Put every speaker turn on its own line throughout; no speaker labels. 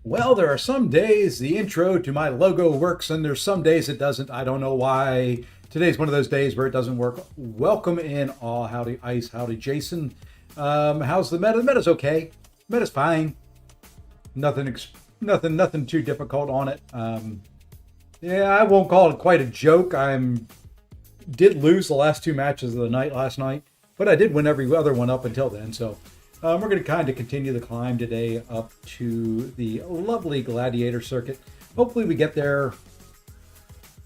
Well, there are some days the intro to my logo works, and there's some days it doesn't. I don't know why. Today's one of those days where it doesn't work. Welcome in all. Howdy, Ice. Howdy, Jason. How's the meta? The meta's okay. Meta's fine. Nothing too difficult on it. Yeah, I won't call it quite a joke. Did lose the last two matches of the night last night, but I did win every other one up until then. So we're going to kind of continue the climb today up to the lovely Gladiator Circuit. Hopefully we get there.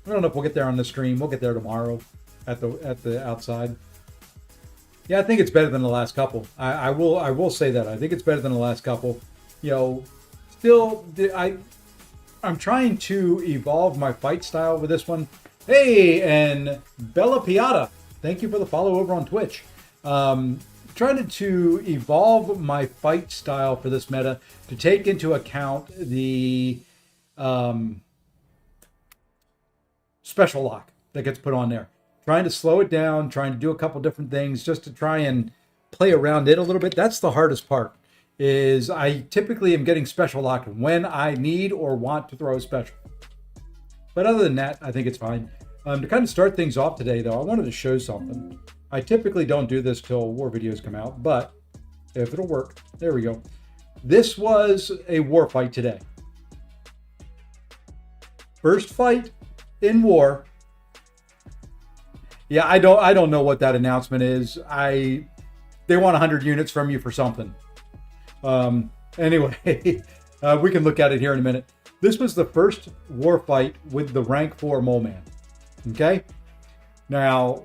I don't know if we'll get there on the stream. We'll get there tomorrow at the outside. Yeah, I think it's better than the last couple. I will say that. I think it's better than the last couple. You know, still, I'm trying to evolve my fight style with this one. Hey, and Bella Piata, thank you for the follow over on Twitch. Trying to evolve my fight style for this meta to take into account the special lock that gets put on there. Trying to slow it down, trying to do a couple different things just to try and play around it a little bit. That's the hardest part, is I typically am getting special locked when I need or want to throw a special. But other than that, I think it's fine. To kind of start things off today, though, I wanted to show something. I typically don't do this till war videos come out, but if it'll work, there we go. This was a war fight today. First fight in war. Yeah, I don't know what that announcement is. They want 100 units from you for something. Anyway, we can look at it here in a minute. This was the first war fight with the rank 4 Mole Man. Okay? Now,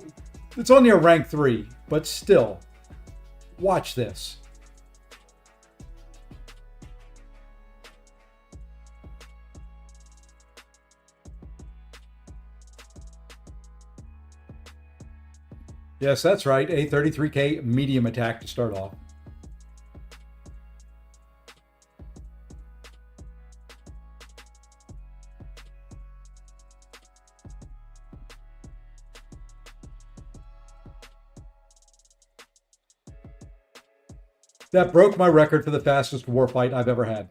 it's only a rank 3, but still, watch this. Yes, that's right. A 33k medium attack to start off. That broke my record for the fastest war fight I've ever had.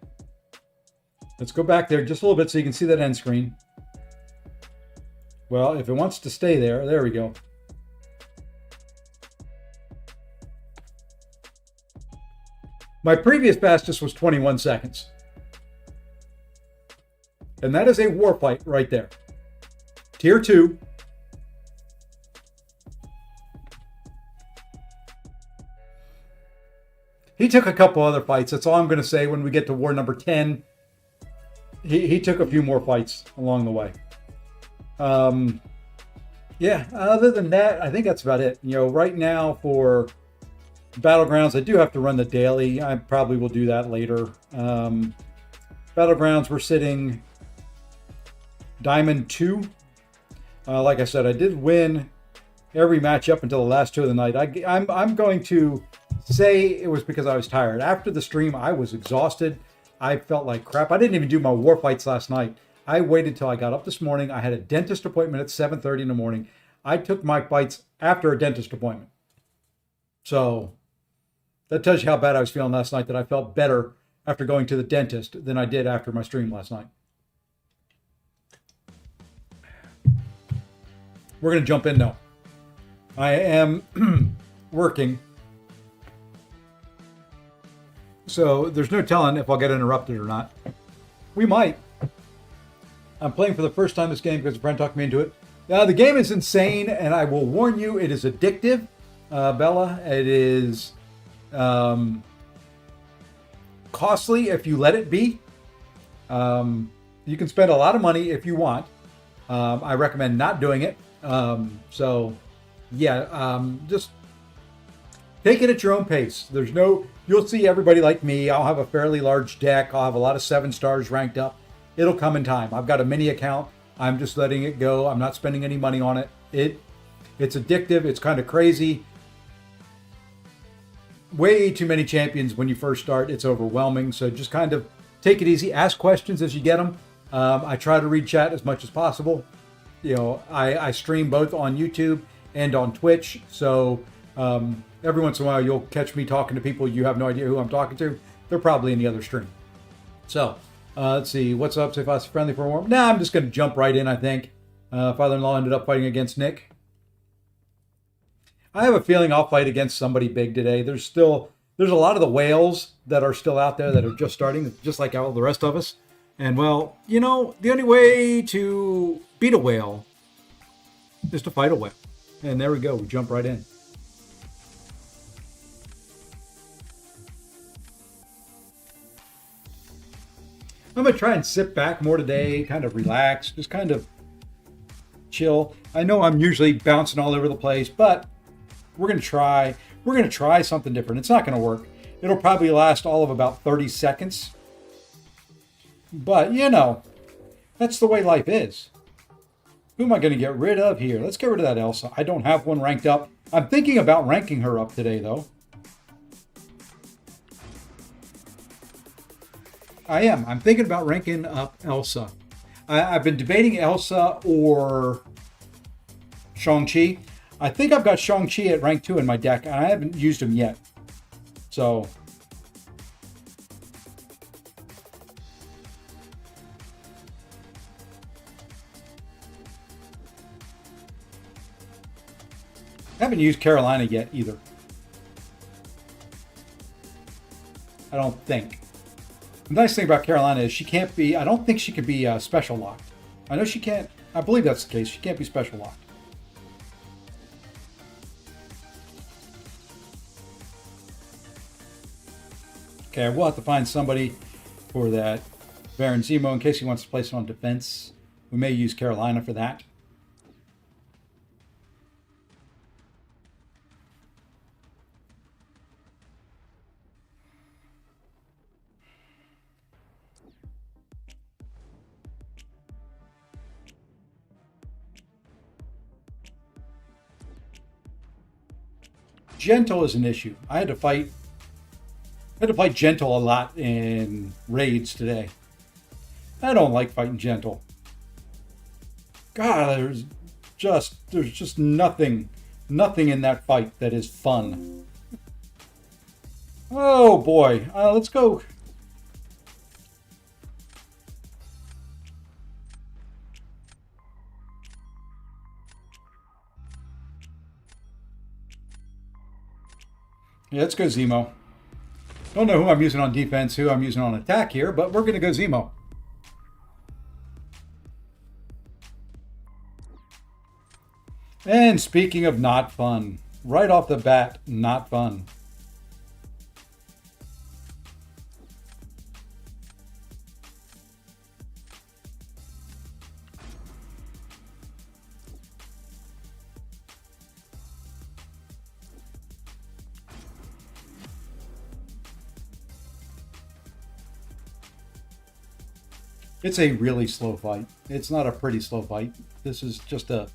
Let's go back there just a little bit so you can see that end screen. Well, if it wants to stay there, there we go. My previous fastest was 21 seconds. And that is a war fight right there. Tier 2. He took a couple other fights. That's all I'm going to say. When we get to war number 10, he took a few more fights along the way. Yeah, other than that, I think that's about it. Right now for Battlegrounds, I do have to run the daily. I probably will do that later. Battlegrounds, we're sitting Diamond 2. Like I said, I did win every match up until the last 2 of the night. I'm going to say it was because I was tired. After the stream, I was exhausted. I felt like crap. I didn't even do my war fights last night. I waited till I got up this morning. I had a dentist appointment at 7:30 in the morning. I took my fights after a dentist appointment. So that tells you how bad I was feeling last night, that I felt better after going to the dentist than I did after my stream last night. We're going to jump in now. I am working. So there's no telling if I'll get interrupted or not. We might. I'm playing for the first time this game because a friend talked me into it. The game is insane, and I will warn you, it is addictive, Bella. It is costly if you let it be. You can spend a lot of money if you want. I recommend not doing it. Just take it at your own pace. You'll see everybody like me. I'll have a fairly large deck. I'll have a lot of 7 stars ranked up. It'll come in time. I've got a mini account. I'm just letting it go. I'm not spending any money on it. It's addictive. It's kind of crazy. Way too many champions when you first start. It's overwhelming. So just kind of take it easy. Ask questions as you get them. I try to read chat as much as possible. I stream both on YouTube and on Twitch. So every once in a while, you'll catch me talking to people you have no idea who I'm talking to. They're probably in the other stream. So let's see. What's up? Say if I was friendly for a warm. I'm just going to jump right in, I think. Father-in-law ended up fighting against Nick. I have a feeling I'll fight against somebody big today. There's a lot of the whales that are still out there that are just starting, just like all the rest of us. And well, the only way to beat a whale is to fight a whale. And there we go. We jump right in. I'm going to try and sit back more today, kind of relax, just kind of chill. I know I'm usually bouncing all over the place, but we're going to try something different. It's not going to work. It'll probably last all of about 30 seconds. But, that's the way life is. Who am I going to get rid of here? Let's get rid of that Elsa. I don't have one ranked up. I'm thinking about ranking her up today, though. I am. I'm thinking about ranking up Elsa. I've been debating Elsa or Shang-Chi. I think I've got Shang-Chi at rank 2 in my deck, and I haven't used him yet. So I haven't used Carolina yet either. I don't think. The nice thing about Carolina is I don't think she could be special locked. I know she can't, I believe that's the case. She can't be special locked. Okay, we'll have to find somebody for that Baron Zemo in case he wants to place it on defense. We may use Carolina for that. Gentle is an issue. I had to play Gentle a lot in raids today. I don't like fighting Gentle. God, there's just nothing in that fight that is fun. Oh boy, let's go. Yeah, let's go Zemo. Don't know who I'm using on defense, who I'm using on attack here, but we're going to go Zemo. And speaking of not fun, right off the bat, not fun. It's a really slow fight. It's not a pretty slow fight. This is just a...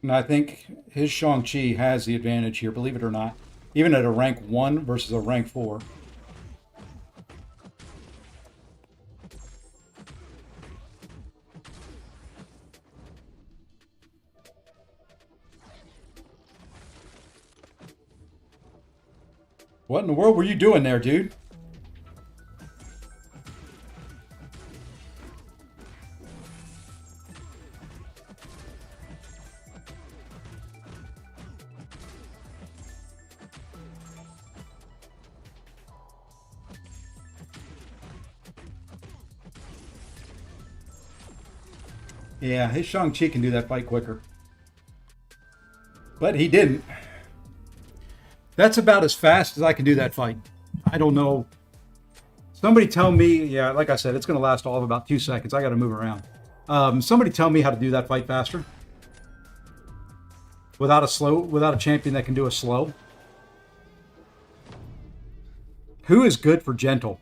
And I think his Shang-Chi has the advantage here, believe it or not. Even at a rank 1 versus a rank 4. What in the world were you doing there, dude? Yeah, his Shang-Chi can do that fight quicker. But he didn't. That's about as fast as I can do that fight. I don't know. Somebody tell me, yeah, like I said, it's going to last all of about 2 seconds. I got to move around. Somebody tell me how to do that fight faster. Without a champion that can do a slow. Who is good for gentle?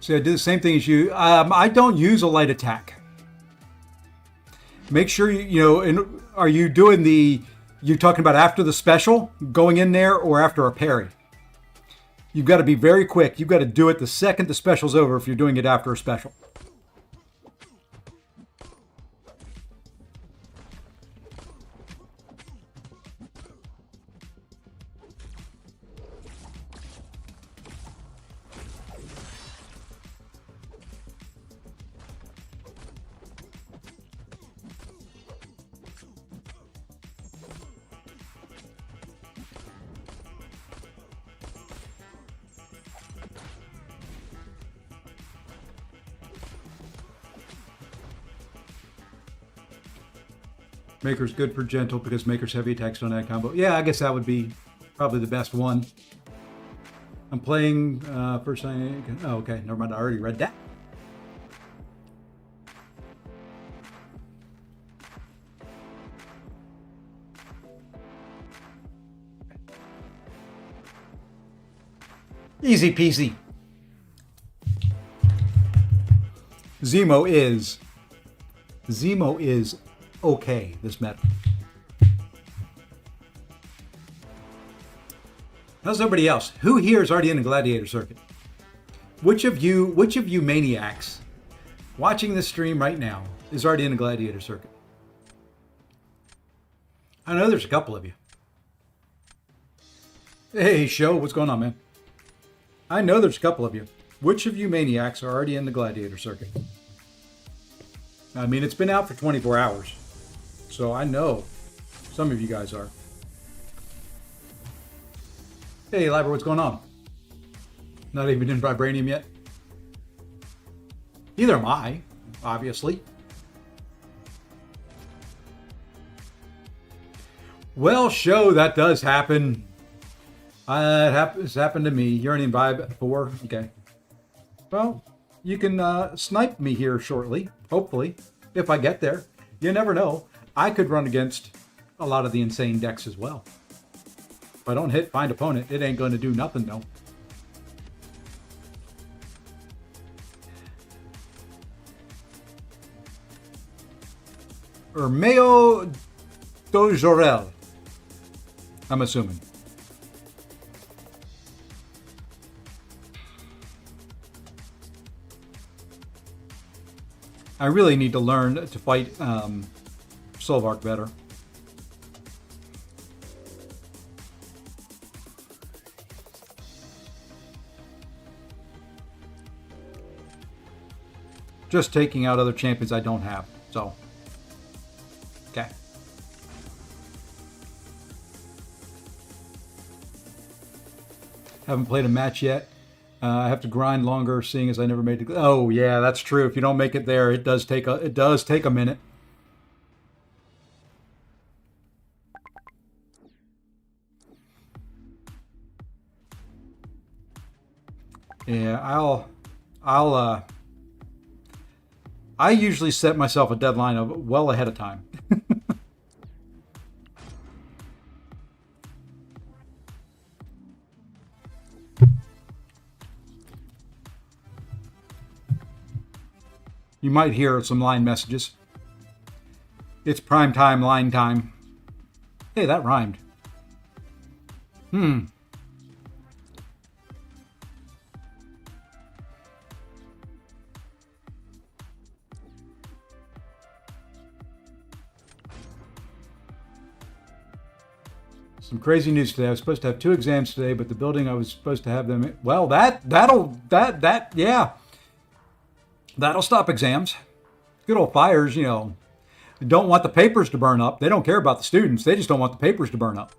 See, I do the same thing as you. I don't use a light attack. Make sure are you doing you're talking about after the special, going in there, or after a parry? You've got to be very quick. You've got to do it the second the special's over if you're doing it after a special. Maker's good for gentle because Maker's heavy attacks don't add combo. Yeah, I guess that would be probably the best one. I'm playing first time. Oh, okay. Never mind. I already read that. Easy peasy. Zemo is okay, this meta. How's everybody else? Who here is already in the gladiator circuit? Which of you maniacs watching this stream right now is already in the gladiator circuit? I know there's a couple of you. Hey, show, what's going on, man? I know there's a couple of you. Which of you maniacs are already in the gladiator circuit? I mean, it's been out for 24 hours. So I know some of you guys are. Hey, Liber, what's going on? Not even in Vibranium yet? Neither am I, obviously. Well, show, that does happen. It's happened to me. You're in Vibe 4? Okay. Well, you can snipe me here shortly, hopefully, if I get there. You never know. I could run against a lot of the insane decks as well. If I don't hit find opponent, it ain't going to do nothing, though. or Mayo Dojorel. I'm assuming. I really need to learn to fight Solvark better. Just taking out other champions I don't have. So, okay. Haven't played a match yet. I have to grind longer, seeing as I never made it. Oh yeah, that's true. If you don't make it there, it does take a minute. Yeah, I usually set myself a deadline of well ahead of time. You might hear some line messages. It's prime time, line time. Hey, that rhymed. Some crazy news today. I was supposed to have 2 exams today, but the building I was supposed to have them in, well, that'll stop exams. Good old fires, you know, don't want the papers to burn up. They don't care about the students. They just don't want the papers to burn up.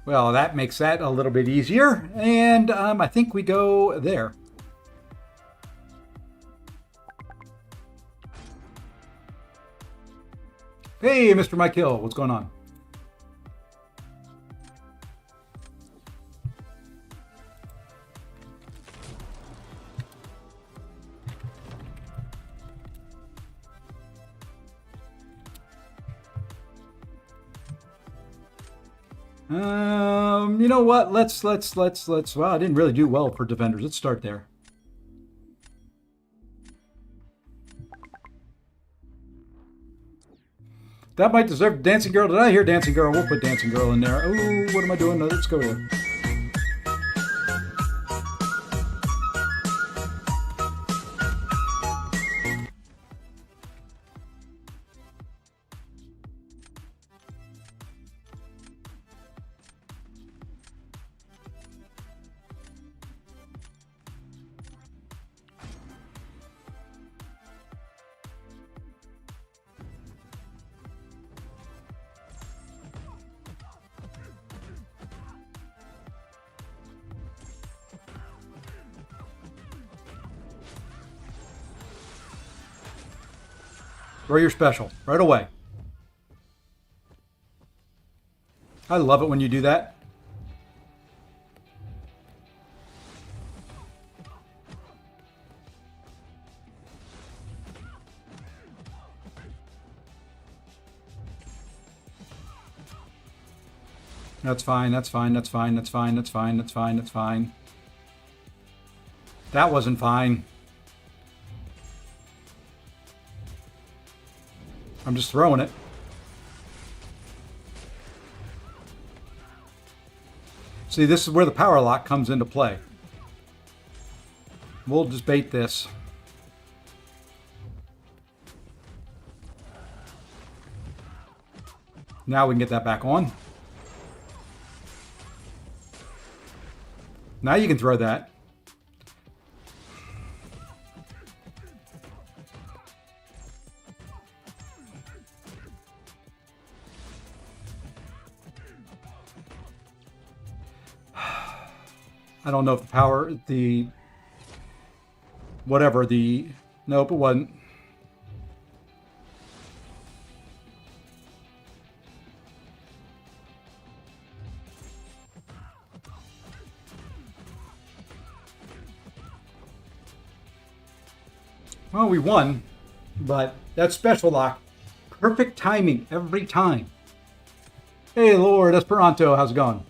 Well, that makes that a little bit easier. And I think we go there. Hey, Mr. Mike Hill, what's going on? You know what? Let's. Well, I didn't really do well for defenders. Let's start there. That might deserve Dancing Girl. Did I hear Dancing Girl? We'll put Dancing Girl in there. Oh, what am I doing? Let's go there. Throw your special right away. I love it when you do that. That's fine, that's fine, that's fine, that's fine, that's fine, that's fine, that's fine. That wasn't fine. I'm just throwing it. See, this is where the power lock comes into play. We'll just bait this. Now we can get that back on. Now you can throw that. I don't know if the power, nope, it wasn't. Well, we won, but that's special lock. Perfect timing every time. Hey, Lord Esperanto, how's it going?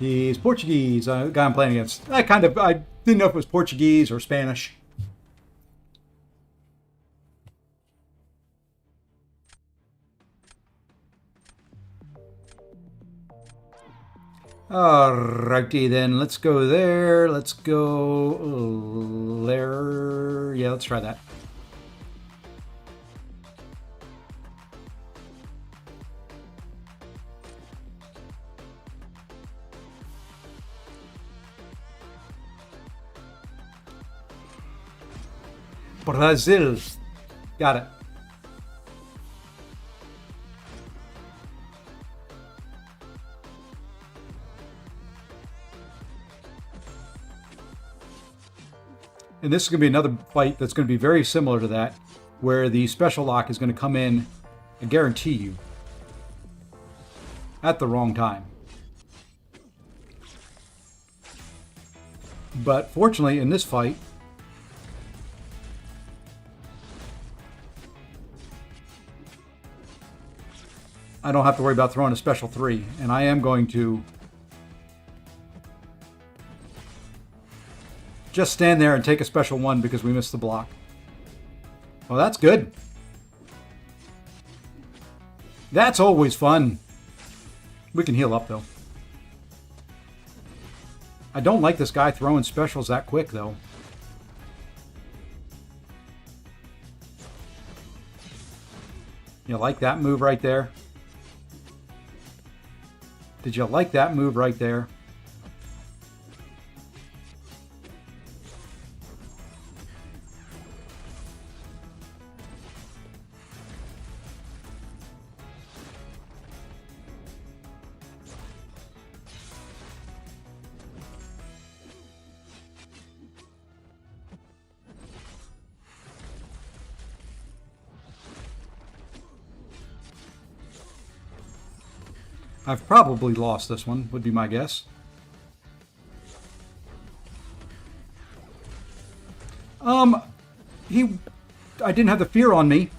He's Portuguese. The guy I'm playing against. I didn't know if it was Portuguese or Spanish. Alrighty then, let's go there. Let's go there. Yeah, let's try that. Brazil. Got it. And this is going to be another fight that's going to be very similar to that, where the special lock is going to come in, I guarantee you, at the wrong time. But fortunately, in this fight, I don't have to worry about throwing a special 3, and I am going to just stand there and take a special 1 because we missed the block. Well, that's good. That's always fun. We can heal up, though. I don't like this guy throwing specials that quick, though. You like that move right there? Did you like that move right there? I've probably lost this one, would be my guess. I didn't have the fear on me.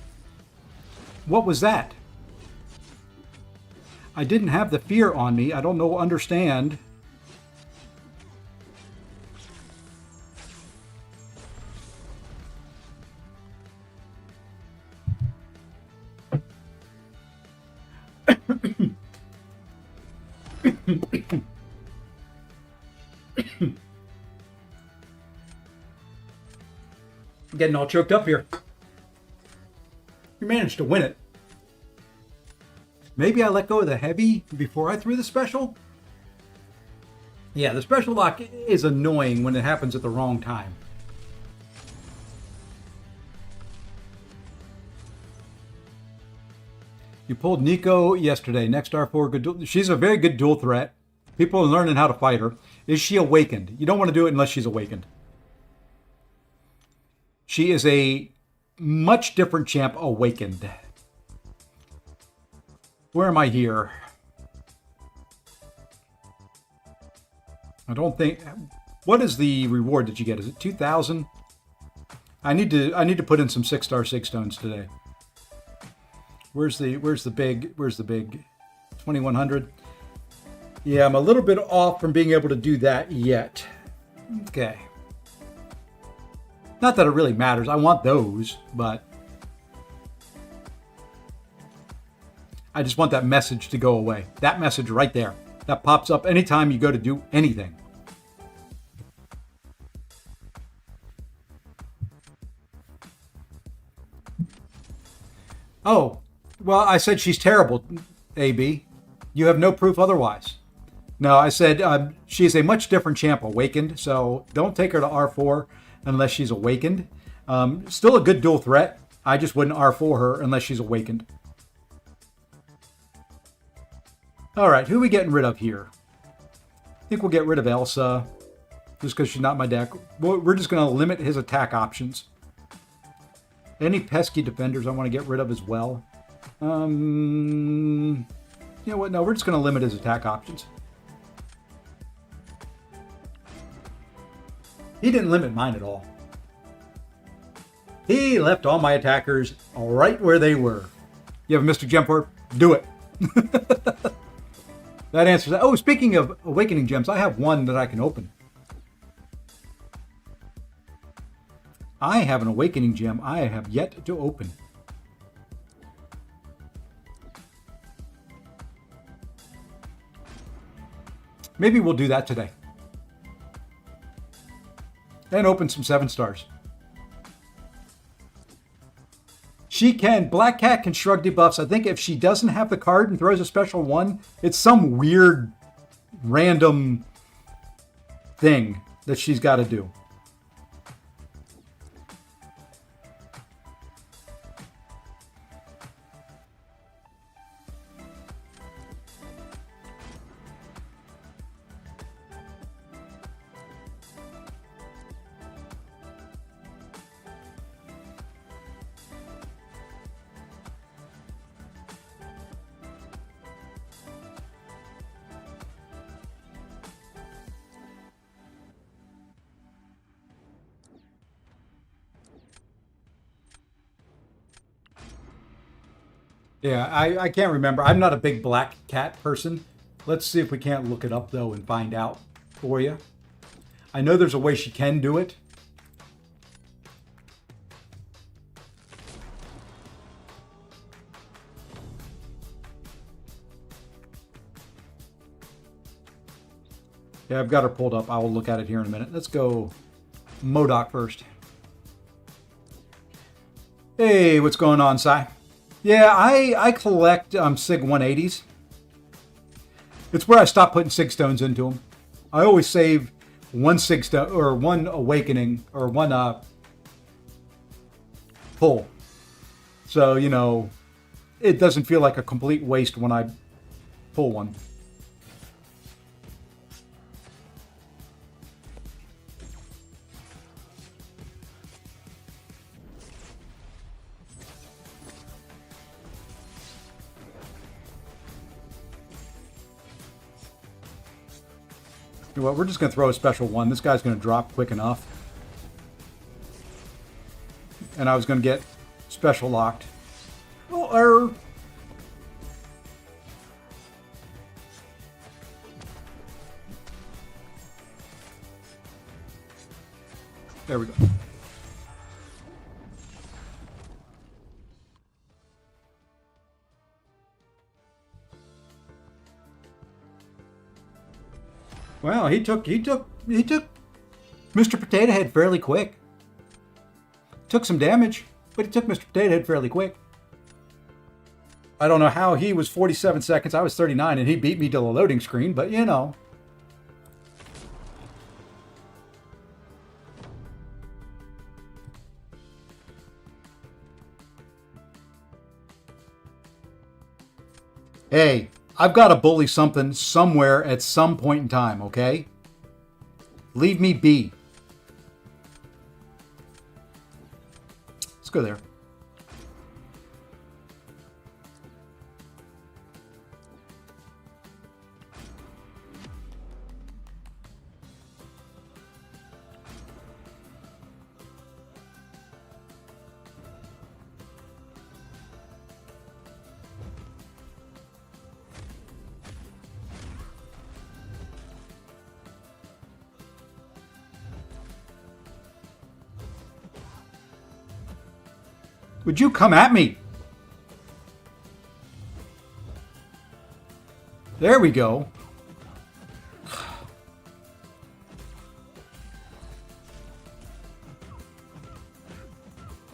What was that? I didn't have the fear on me. I don't know, understand. Getting all choked up here. You managed to win it. Maybe I let go of the heavy before I threw the special? Yeah, the special lock is annoying when it happens at the wrong time. You pulled Nico yesterday. Next R4, good duel. She's a very good dual threat. People are learning how to fight her. Is she awakened? You don't want to do it unless she's awakened. She is a much different champ awakened. Where am I here? I don't think... What is the reward that you get? Is it 2,000? I need to put in some 6-star sig stones today. Where's the big 2100? Yeah, I'm a little bit off from being able to do that yet. Okay. Not that it really matters. I want those, but I just want that message to go away. That message right there. That pops up anytime you go to do anything. Oh, well, I said she's terrible, AB. You have no proof otherwise. No, I said she's a much different champ awakened, so don't take her to R4 unless she's awakened. Still a good dual threat. I just wouldn't R4 her unless she's awakened. All right, who are we getting rid of here? I think we'll get rid of Elsa, just because she's not my deck. We're just going to limit his attack options. Any pesky defenders I want to get rid of as well. You know what? No, we're just going to limit his attack options. He didn't limit mine at all. He left all my attackers right where they were. You have a Mystic Gem for it? Do it. That answers that. Oh, speaking of awakening gems, I have one that I can open. I have an awakening gem I have yet to open. Maybe we'll do that today. And open some 7 stars. She can, Black Cat can shrug debuffs. I think if she doesn't have the card and throws a special 1, it's some weird, random thing that she's got to do. Yeah, I can't remember. I'm not a big Black Cat person. Let's see if we can't look it up, though, and find out for you. I know there's a way she can do it. Yeah, I've got her pulled up. I will look at it here in a minute. Let's go MODOK first. Hey, what's going on, Cy? Yeah, I collect SIG 180s. It's where I stopped putting SIG stones into them. I always save one SIG stone or one awakening or one pull. So, you know, it doesn't feel like a complete waste when I pull one. You know what, we're just going to throw a special 1. This guy's going to drop quick enough. And I was going to get special locked. Oh, there we go. Wow, he took Mr. Potato Head fairly quick. Took some damage, but he took Mr. Potato Head fairly quick. I don't know how he was 47 seconds, I was 39, and he beat me to the loading screen, but you know. Hey, I've got to bully something somewhere at some point in time, okay? Leave me be. Let's go there. Would you come at me? There we go.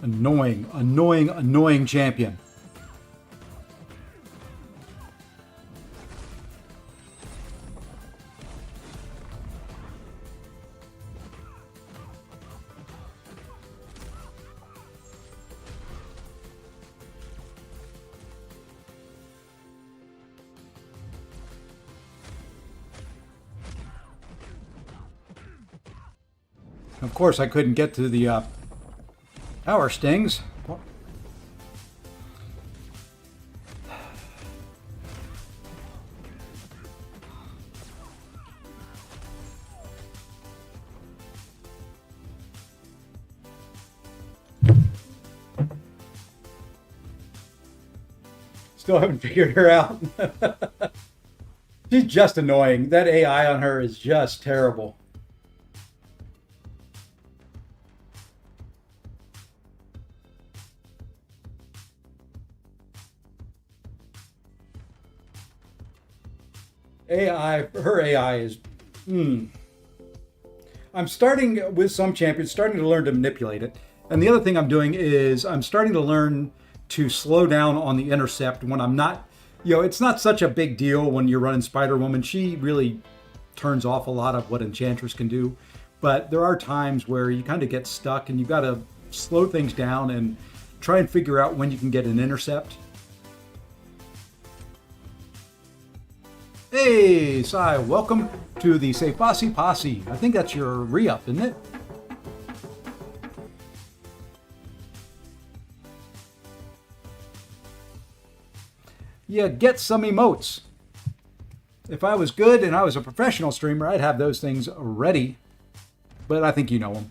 Annoying, annoying, annoying champion. Of course, I couldn't get to the power stings. Still haven't figured her out. She's just annoying. That AI on her is just terrible. Her AI is. I'm starting with some champions, starting to learn to manipulate it. And the other thing I'm doing is I'm starting to learn to slow down on the intercept when I'm not, it's not such a big deal when you're running Spider Woman. She really turns off a lot of what Enchantress can do. But there are times where you kind of get stuck and you've got to slow things down and try and figure out when you can get an intercept. Hey, Sai, welcome to the Say Posse Posse. I think that's your re-up, isn't it? Yeah, get some emotes. If I was good and I was a professional streamer, I'd have those things ready. But I think you know them.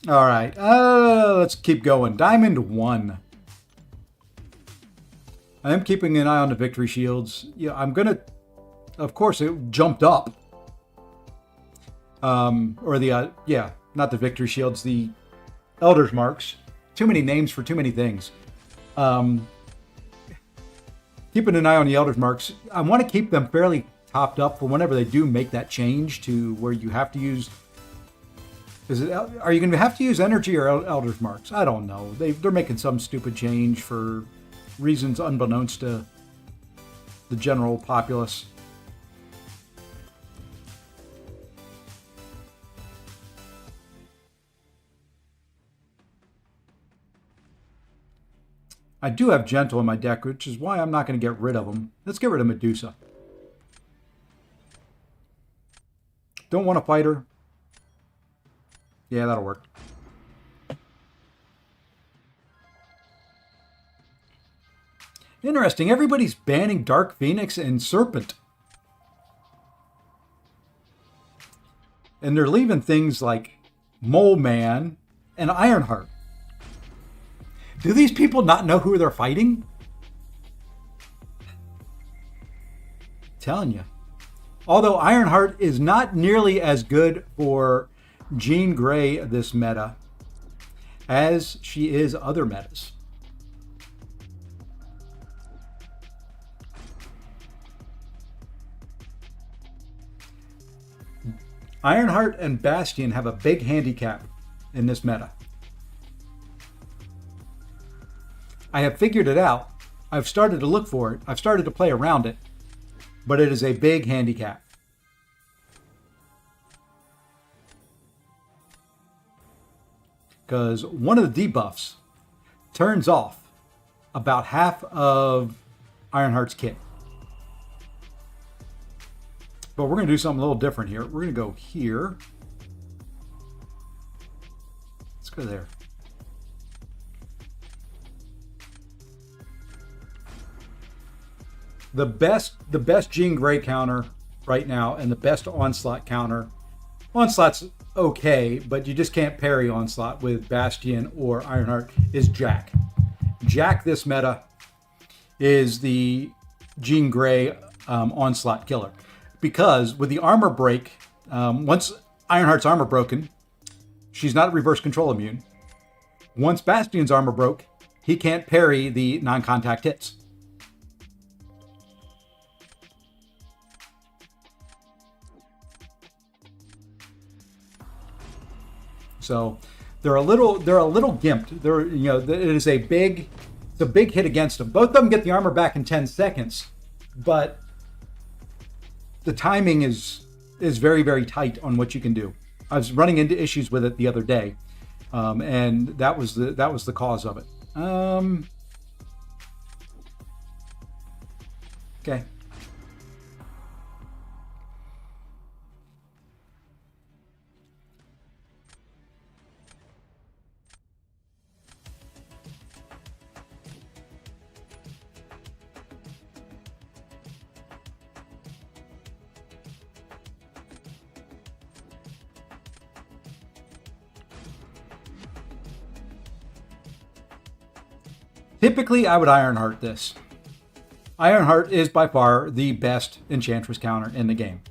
All right, let's keep going. Diamond 1. I am keeping an eye on the victory shields. Yeah, I'm gonna. Of course, it jumped up. Or the not the victory shields, the Elder's Marks. Too many names for too many things. Keeping an eye on the Elder's Marks. I want to keep them fairly topped up for whenever they do make that change to where you have to use. Are you going to have to use energy or Elder's Marks? I don't know. They're making some stupid change for reasons unbeknownst to the general populace. I do have Gentle in my deck, which is why I'm not going to get rid of them. Let's get rid of Medusa. Don't want to fight her. Yeah, that'll work. Interesting. Everybody's banning Dark Phoenix and Serpent. And they're leaving things like Mole Man and Ironheart. Do these people not know who they're fighting? Telling you. Although Ironheart is not nearly as good for Jean Grey this meta as she is other metas. Ironheart and Bastion have a big handicap in this meta. I have figured it out. I've started to look for it. I've started to play around it. But it is a big handicap. Because one of the debuffs turns off about half of Ironheart's kit. But we're going to do something a little different here. We're going to go here. Let's go there. The best Jean Grey counter right now and the best Onslaught counter. Onslaught's okay, but you just can't parry Onslaught with Bastion or Ironheart, is Jack. Jack this meta is the Jean Grey Onslaught killer. Because with the armor break, once Ironheart's armor broken, she's not reverse control immune. Once Bastion's armor broke, he can't parry the non-contact hits. So they're a little gimped. It's a big hit against them. Both of them get the armor back in 10 seconds, but the timing is very, very tight on what you can do. I was running into issues with it the other day, and that was the cause of it. Okay. Typically, I would Ironheart this. Ironheart is by far the best Enchantress counter in the game.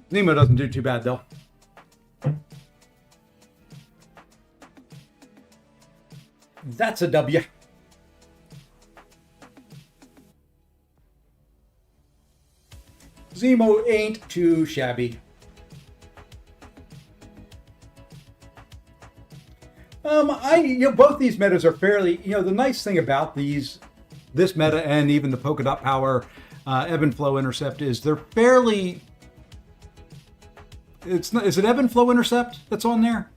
Nemo doesn't do too bad, though. That's a W. Zemo ain't too shabby. Both these metas are fairly, the nice thing about this meta and even the Polka Dot Power Ebb and Flow Intercept is they're fairly. Is it Ebb and Flow Intercept that's on there?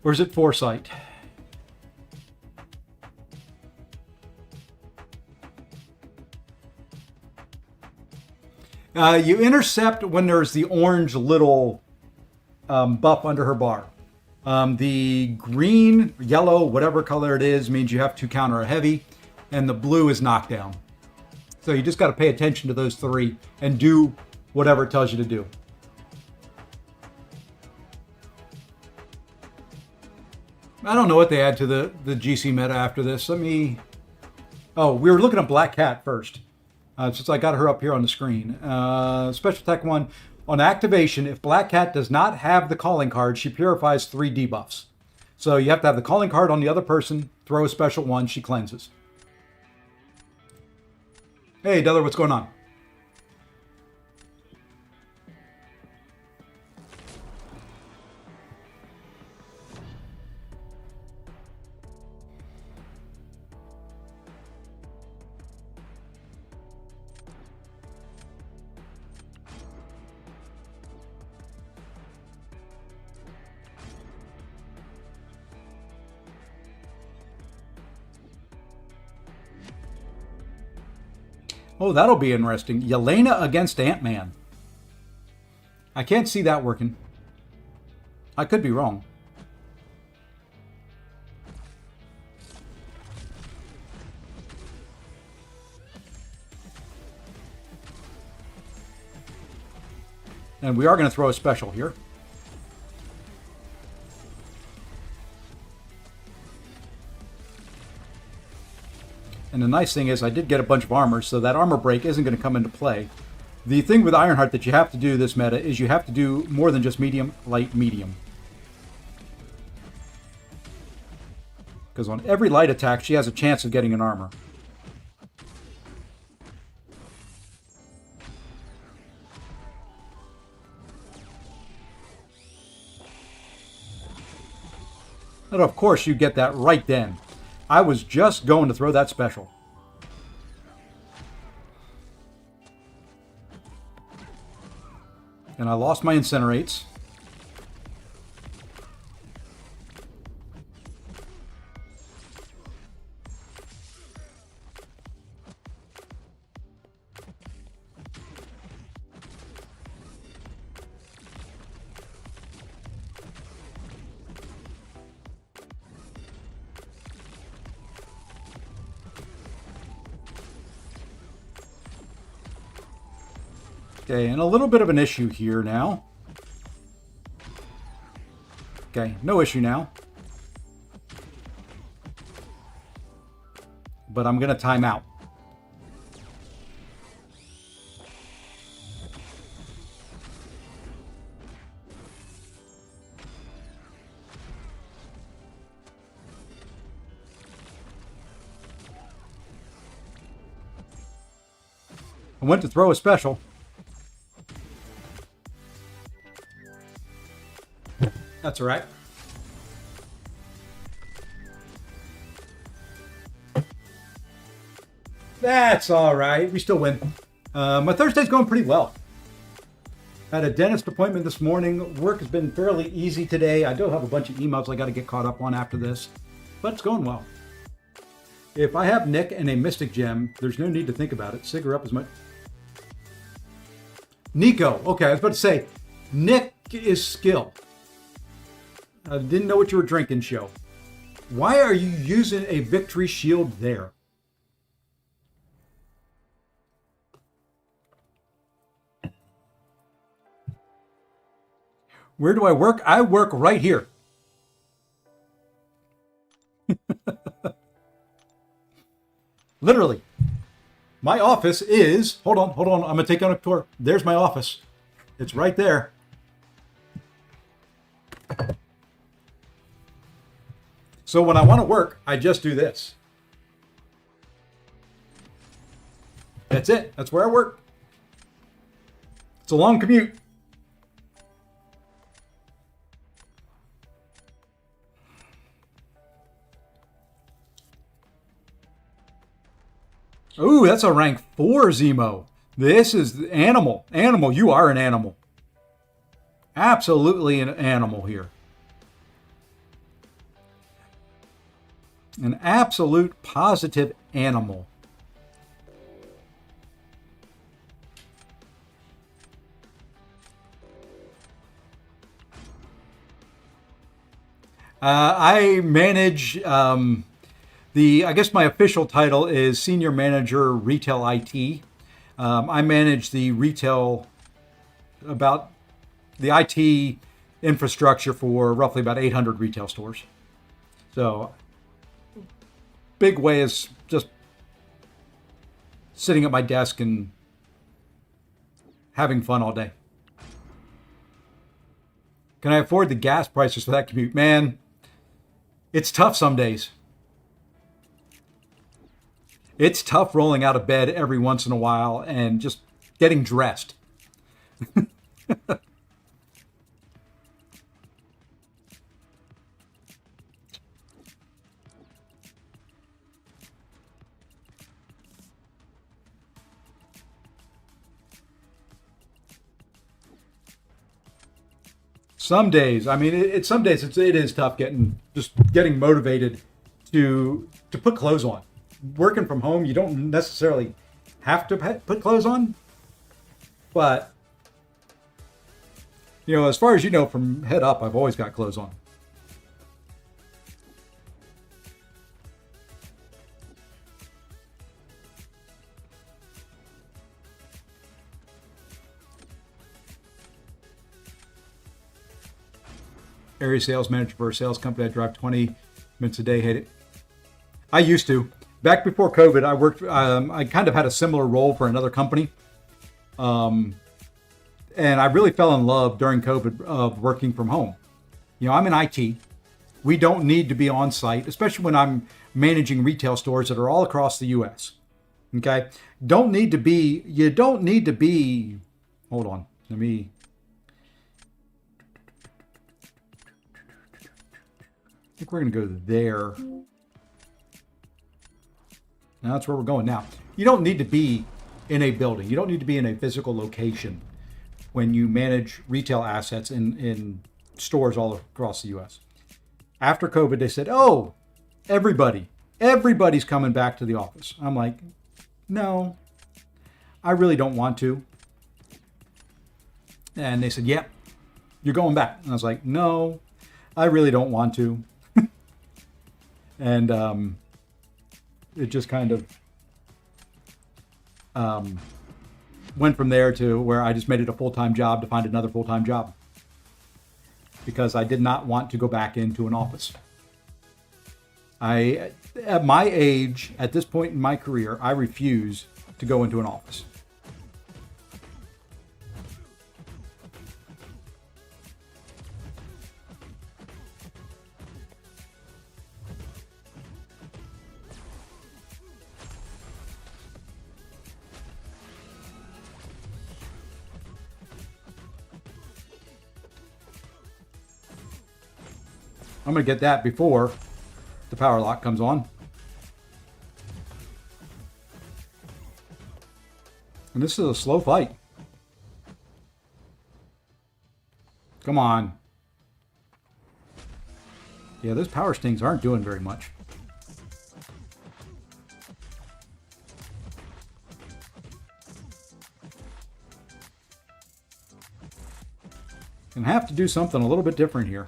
Or is it Foresight? You intercept when there's the orange little buff under her bar. The green, yellow, whatever color it is, means you have to counter a heavy, and the blue is knockdown. So you just got to pay attention to those three and do whatever it tells you to do. I don't know what they add to the GC meta after this. Oh, we were looking at Black Cat first. Since I got her up here on the screen. Special Tech 1. On activation, if Black Cat does not have the calling card, she purifies 3 debuffs. So you have to have the calling card on the other person, throw a special 1, she cleanses. Hey, Deller, what's going on? Oh, that'll be interesting. Yelena against Ant-Man. I can't see that working. I could be wrong. And we are going to throw a special here. And the nice thing is I did get a bunch of armor, so that armor break isn't going to come into play. The thing with Ironheart that you have to do this meta is you have to do more than just medium, light, medium. Because on every light attack, she has a chance of getting an armor. And of course you get that right then. I was just going to throw that special. And I lost my incinerates. Okay, and a little bit of an issue here now. Okay, no issue now. But I'm going to time out. I went to throw a special. That's all right. That's all right. We still win. My Thursday's going pretty well. Had a dentist appointment this morning. Work has been fairly easy today. I do have a bunch of emails I got to get caught up on after this, but it's going well. If I have Nick and a Mystic Gem, there's no need to think about it. Sig her up as much. Nico. Okay, I was about to say, Nick is skill. I didn't know what you were drinking, show. Why are you using a victory shield there? Where do I work? I work right here. Literally. My office is, hold on. I'm going to take on a tour. There's my office. It's right there. So when I want to work, I just do this. That's it. That's where I work. It's a long commute. Ooh, that's a rank 4 Zemo. This is animal. Animal, you are an animal. Absolutely an animal here. An absolute positive animal. I manage I guess my official title is Senior Manager Retail IT. I manage the retail, about the IT infrastructure for roughly about 800 retail stores. So big way is just sitting at my desk and having fun all day. Can I afford the gas prices for that commute? Man, it's tough some days. It's tough rolling out of bed every once in a while and just getting dressed. Some days, I mean, some days it is tough getting motivated to put clothes on. Working from home, you don't necessarily have to put clothes on, but as far as you know, from head up, I've always got clothes on. Area sales manager for a sales company. I drive 20 minutes a day. Hate it. I used to. Back before COVID, I worked. I kind of had a similar role for another company, and I really fell in love during COVID of working from home. I'm in IT. We don't need to be on site, especially when I'm managing retail stores that are all across the U.S. Okay, You don't need to be. Hold on, let me. I think we're going to go there. Now that's where we're going now. You don't need to be in a building. You don't need to be in a physical location when you manage retail assets in stores all across the U.S. After COVID, they said, oh, everybody's coming back to the office. I'm like, no, I really don't want to. And they said, yeah, you're going back. And I was like, no, I really don't want to. And it just kind of went from there to where I just made it a full-time job to find another full-time job because I did not want to go back into an office. At my age, at this point in my career, I refuse to go into an office. I'm going to get that before the power lock comes on. And this is a slow fight. Come on. Yeah, those power stings aren't doing very much. Gonna have to do something a little bit different here.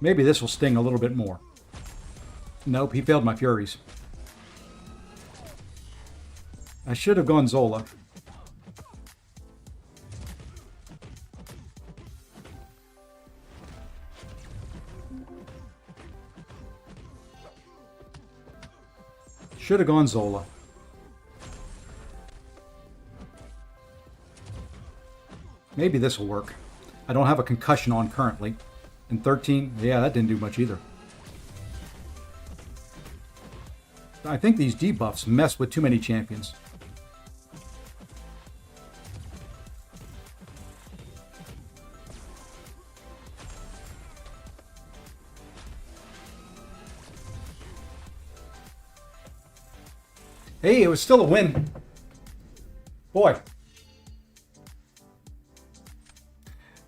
Maybe this will sting a little bit more. Nope, he failed my Furies. I should have gone Zola. Should have gone Zola. Maybe this will work. I don't have a concussion on currently. And 13, yeah, that didn't do much either. I think these debuffs mess with too many champions. Hey, it was still a win. Boy.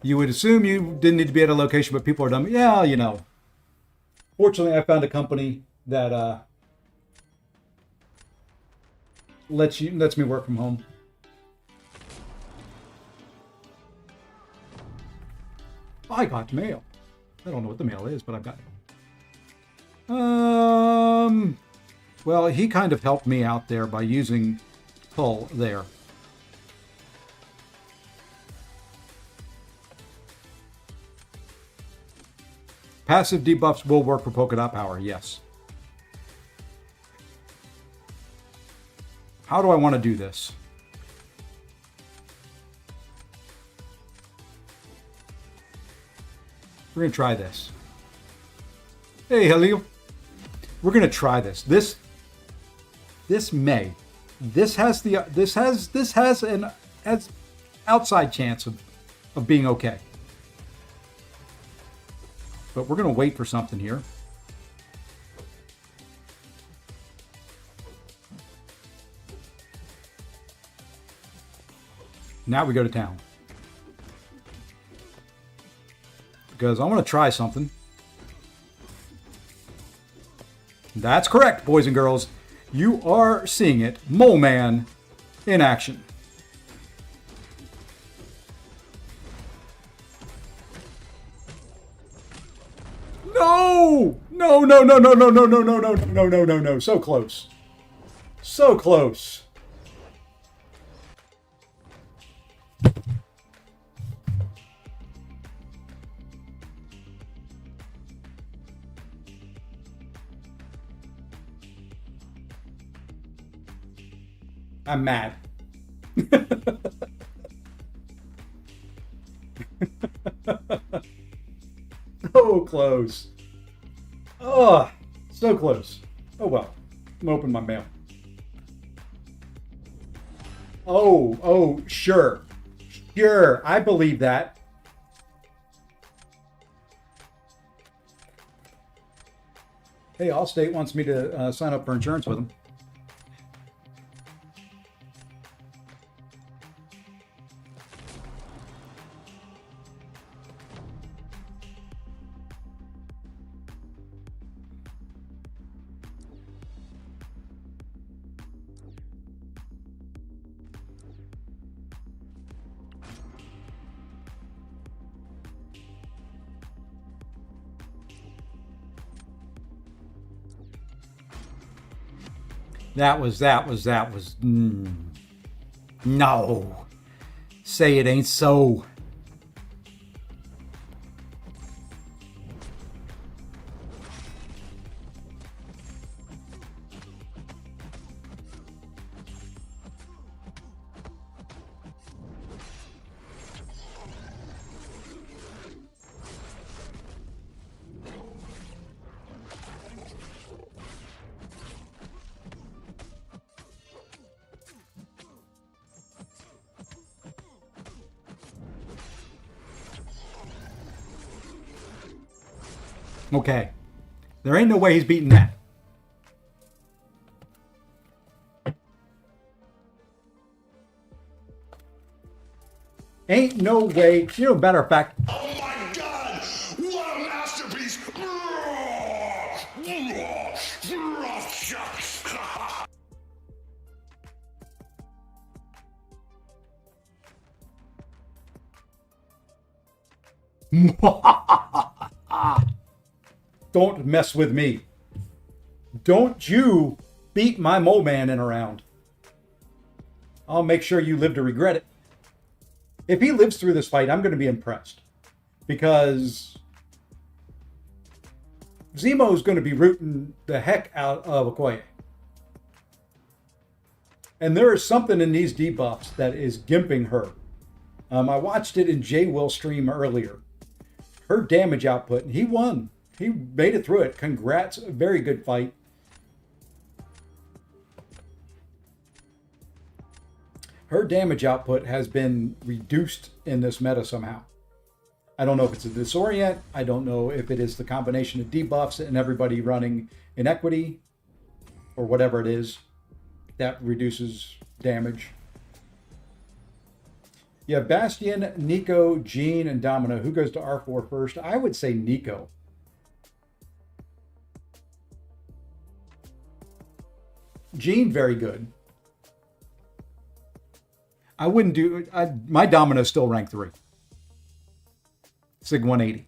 You would assume you didn't need to be at a location, but people are dumb. Yeah, you know. Fortunately, I found a company that lets me work from home. I got mail. I don't know what the mail is, but I've got it. Well, he kind of helped me out there by using Hull there. Passive debuffs will work for Polka Dot Power, yes. How do I want to do this? We're going to try this. Hey, Halil. We're going to try this. This has an outside chance of being okay. But we're going to wait for something here. Now we go to town. Because I want to try something. That's correct, boys and girls. You are seeing it. Mole Man in action. No! No, no, no, no, no, no, no, no, no, no, no, no, no. So close. So close. I'm mad. So close. Oh, so close. Oh well. I'm opening my mail. Oh, sure. Sure, I believe that. Hey, Allstate wants me to sign up for insurance with them. That was. No. Say it ain't so. Okay. There ain't no way he's beating that. Ain't no way. You know, matter of fact.
Oh my God! What a masterpiece!
Don't mess with me. Don't you beat my mole man in a round. I'll make sure you live to regret it. If he lives through this fight, I'm going to be impressed. Because Zemo's going to be rooting the heck out of Okoye. And there is something in these debuffs that is gimping her. I watched it in J Will's stream earlier. Her damage output, he won. He made it through it. Congrats. A very good fight. Her damage output has been reduced in this meta somehow. I don't know if it's a disorient. I don't know if it is the combination of debuffs and everybody running inequity or whatever it is that reduces damage. You have Bastion, Nico, Jean, and Domino. Who goes to R4 first? I would say Nico. Jean, very good. I wouldn't do... my Domino's still rank 3. Sig 180.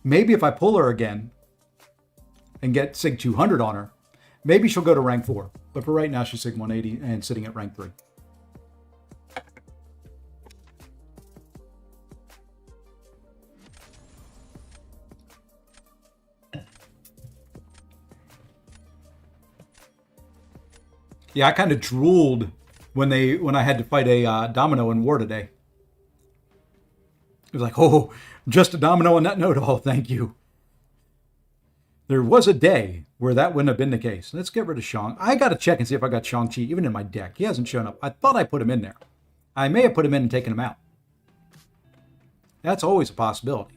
Maybe if I pull her again and get Sig 200 on her, maybe she'll go to rank 4. But for right now, she's Sig 180 and sitting at rank 3. Yeah, I kind of drooled when I had to fight a Domino in war today. It was like, oh, just a Domino on that note. Oh, thank you. There was a day where that wouldn't have been the case. Let's get rid of Shang. I got to check and see if I got Shang-Chi even in my deck. He hasn't shown up. I thought I put him in there. I may have put him in and taken him out. That's always a possibility.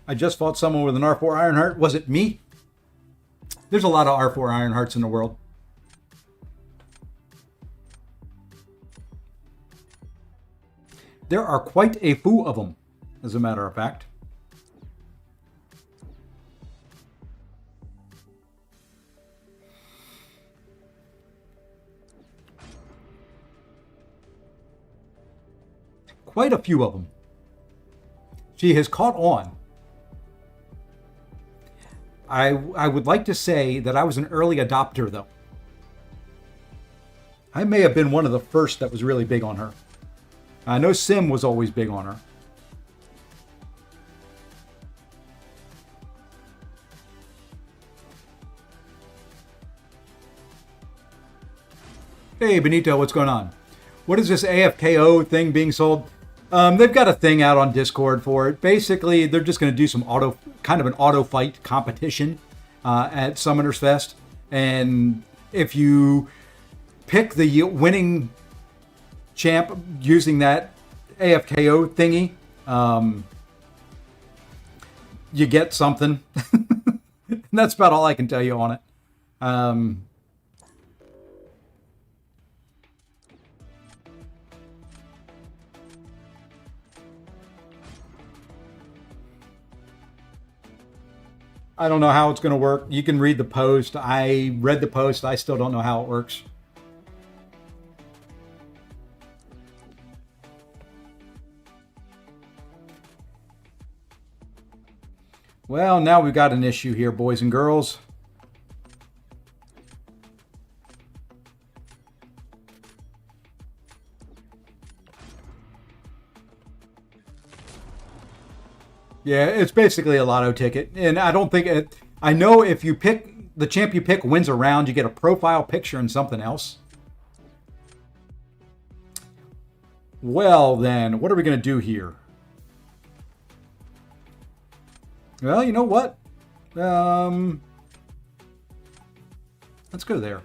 I just fought someone with an R4 Ironheart. Was it me? There's a lot of R4 Ironhearts in the world. There are quite a few of them, as a matter of fact. Quite a few of them. She has caught on. I would like to say that I was an early adopter, though. I may have been one of the first that was really big on her. I know Sim was always big on her. Hey, Benito, what's going on? What is this AFKO thing being sold? They've got a thing out on Discord for it. Basically, they're just going to do some kind of an auto fight competition at Summoners Fest. And if you pick the winning champ using that AFKO thingy, you get something. And that's about all I can tell you on it. I don't know how it's going to work. You can read the post. I read the post. I still don't know how it works. Well, now we've got an issue here, boys and girls. Yeah, it's basically a lotto ticket. And I don't think it... I know if you pick... The champ you pick wins a round, you get a profile picture and something else. Well, then, what are we going to do here? Well, you know what? Let's go there.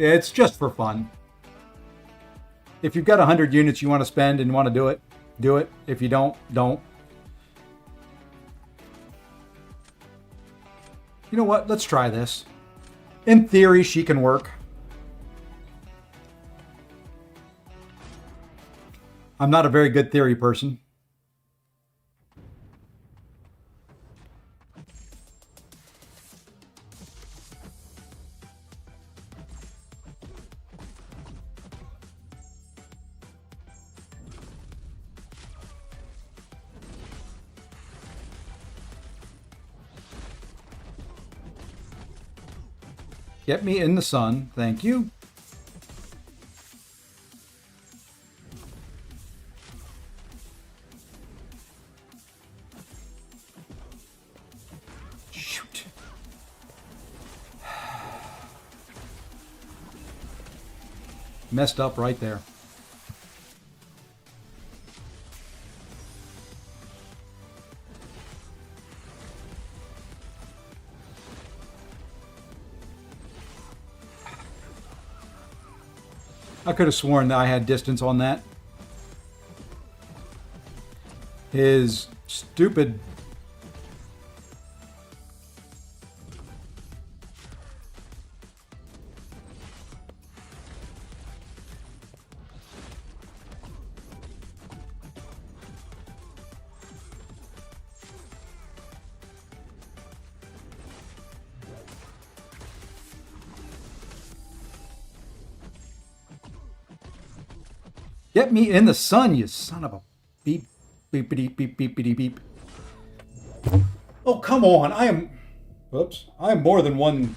It's just for fun. If you've got 100 units you want to spend and want to do it, do it. If you don't, don't. You know what? Let's try this. In theory, she can work. I'm not a very good theory person. Get me in the sun. Thank you. Shoot. Messed up right there. I could have sworn that I had distance on that. His stupid... Get me in the sun, you son of a beep, beepity, beep, beepity, beep. Oh, come on. I am more than one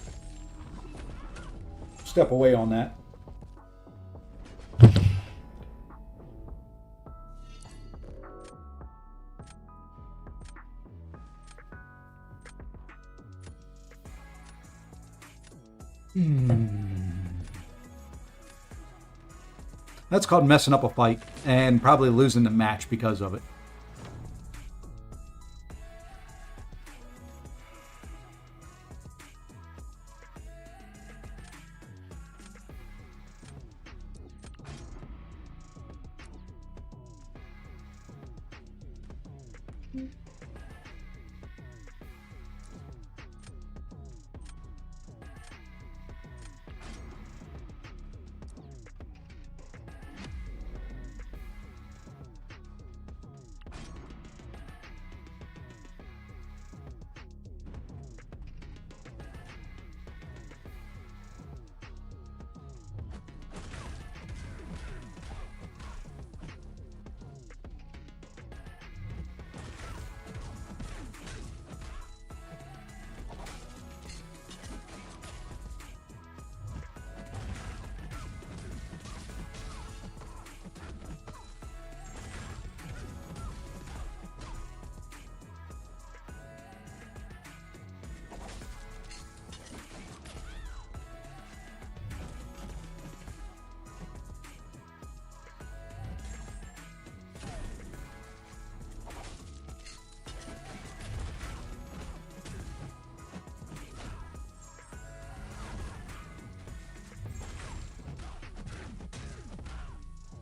step away on that. That's called messing up a fight and probably losing the match because of it.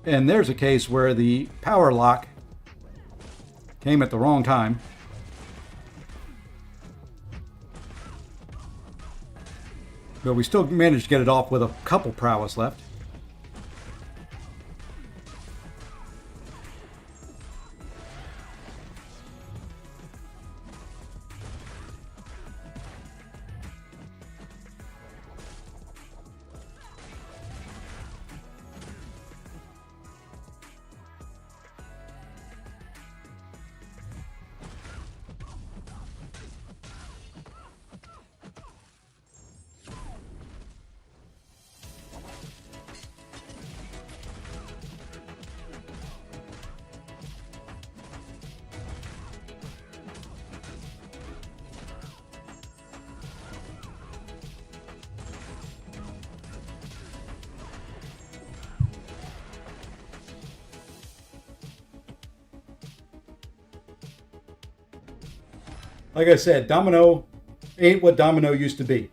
And there's a case where the power lock came at the wrong time. But we still managed to get it off with a couple prowess left. Like I said, Domino ain't what Domino used to be.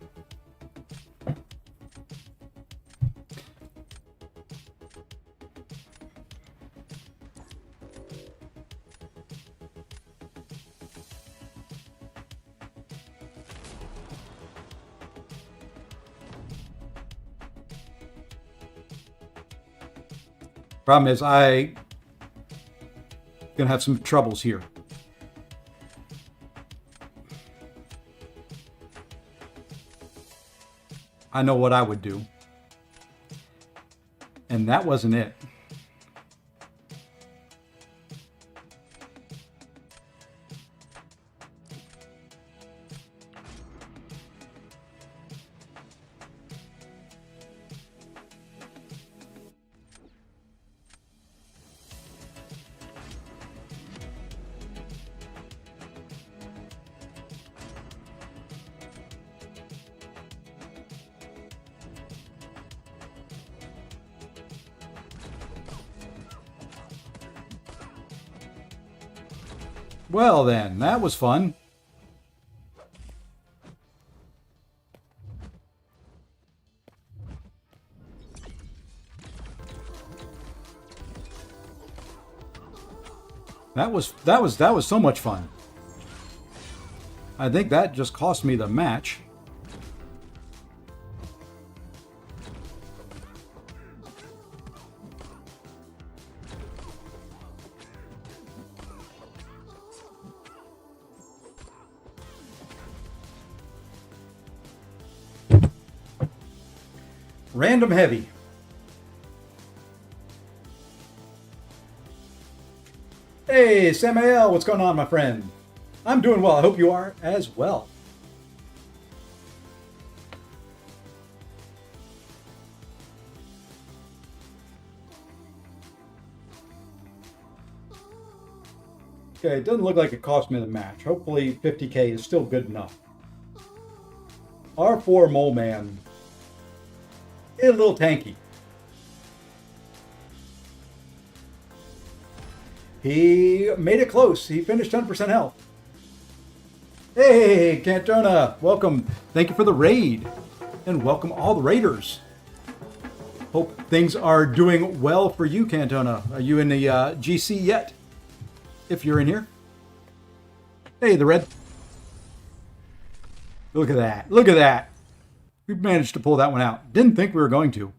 Problem is, I gonna have some troubles here. I know what I would do. And that wasn't it. Well then, that was fun. That was so much fun. I think that just cost me the match. Random heavy. Hey, Samael, what's going on, my friend? I'm doing well. I hope you are as well. Okay, it doesn't look like it cost me the match. Hopefully 50k is still good enough. R4 Mole Man is a little tanky. He made it close. He finished 100% health. Hey, Cantona, welcome. Thank you for the raid. And welcome all the raiders. Hope things are doing well for you, Cantona. Are you in the GC yet? If you're in here. Hey, the red. Look at that. Look at that. We managed to pull that one out. Didn't think we were going to.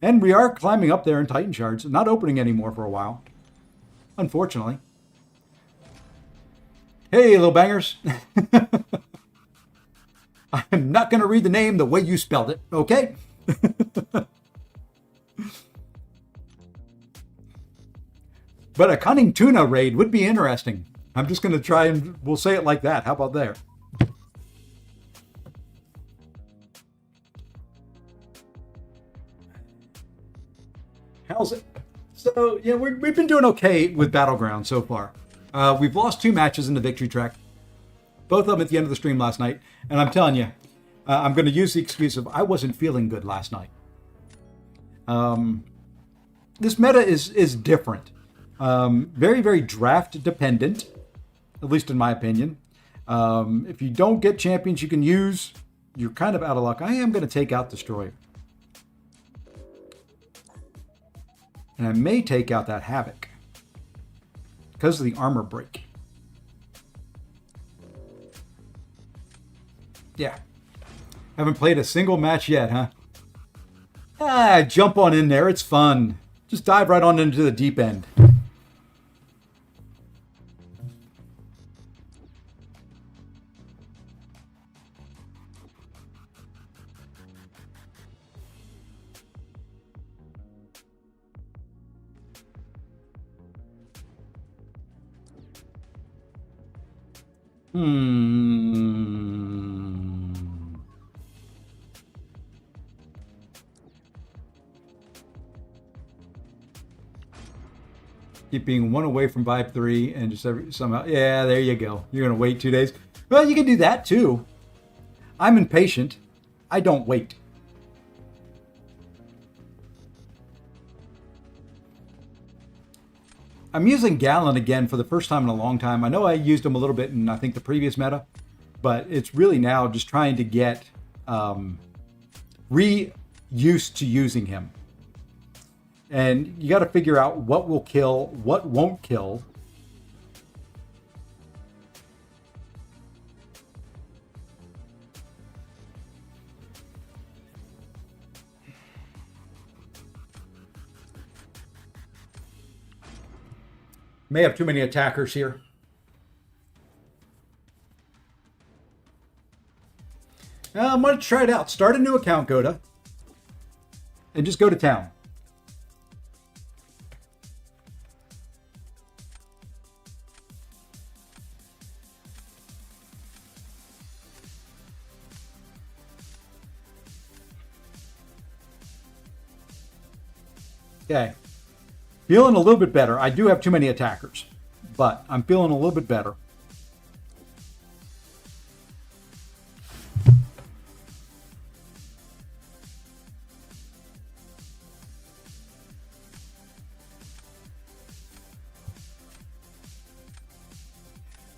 And we are climbing up there in Titan Shards. Not opening anymore for a while. Unfortunately. Hey, little bangers. I'm not going to read the name the way you spelled it, okay? But a cunning tuna raid would be interesting. I'm just going to try and we'll say it like that. How about there? How's it? So, yeah, we've been doing okay with Battlegrounds so far. We've lost 2 matches in the victory track. Both of them at the end of the stream last night. And I'm telling you, I'm going to use the excuse of I wasn't feeling good last night. This meta is different. Very, very draft dependent, at least in my opinion. If you don't get champions you can use, you're kind of out of luck. I am going to take out Destroyer. And I may take out that Havoc because of the armor break. Yeah. Haven't played a single match yet, huh? Jump on in there. It's fun. Just dive right on into the deep end. Keep being 1 away from Vibe 3 and just somehow... Yeah, there you go. You're going to wait 2 days. Well, you can do that too. I'm impatient. I don't wait. I'm using Gallon again for the first time in a long time. I know I used him a little bit in, I think, the previous meta. But it's really now just trying to get re-used to using him. And you got to figure out what will kill, what won't kill. May have too many attackers here. I'm going to try it out. Start a new account, Goda. And just go to town. Okay. Feeling a little bit better. I do have too many attackers, but I'm feeling a little bit better.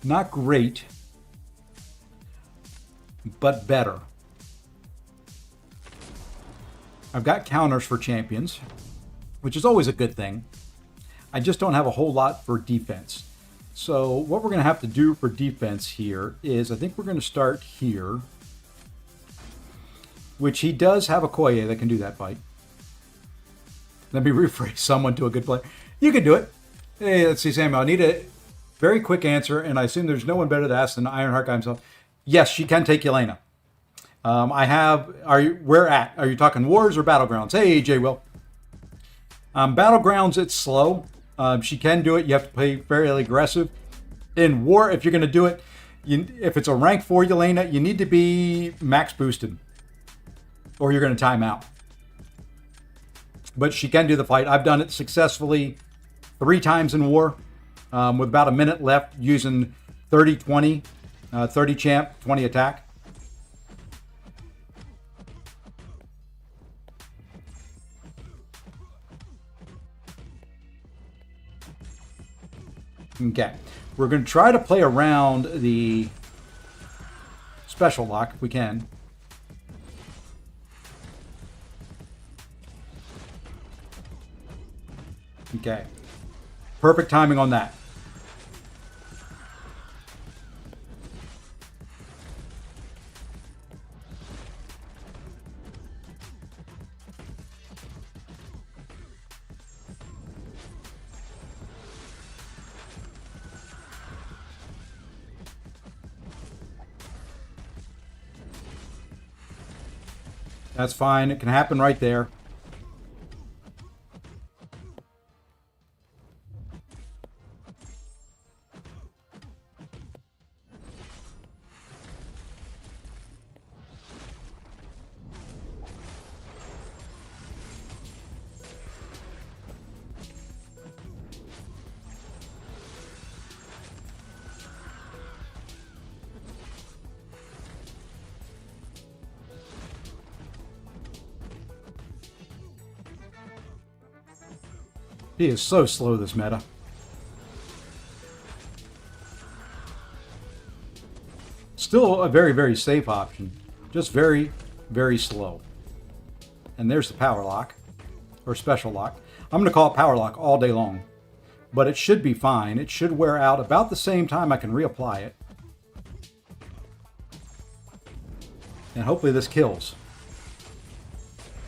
Not great, but better. I've got counters for champions, which is always a good thing. I just don't have a whole lot for defense. So what we're going to have to do for defense here is, I think we're going to start here, which he does have a Koye that can do that fight. Let me rephrase someone to a good player. You can do it. Hey, let's see, Samuel. I need a very quick answer, and I assume there's no one better to ask than Ironheart guy himself. Yes, she can take Yelena. Where at? Are you talking Wars or Battlegrounds? Hey, J. Will. Battlegrounds, it's slow. She can do it. You have to play fairly aggressive. In War, if you're going to do it, if it's a rank 4 Yelena, you need to be max boosted, or you're going to time out. But she can do the fight. I've done it successfully 3 times in War, with about a minute left, using 30-20, 30 champ, 20 attack. Okay, we're going to try to play around the special lock if we can. Okay, perfect timing on that. That's fine. It can happen right there. He is so slow, this meta. Still a very, very safe option. Just very, very slow. And there's the power lock, or special lock. I'm going to call it power lock all day long. But it should be fine. It should wear out about the same time I can reapply it. And hopefully this kills.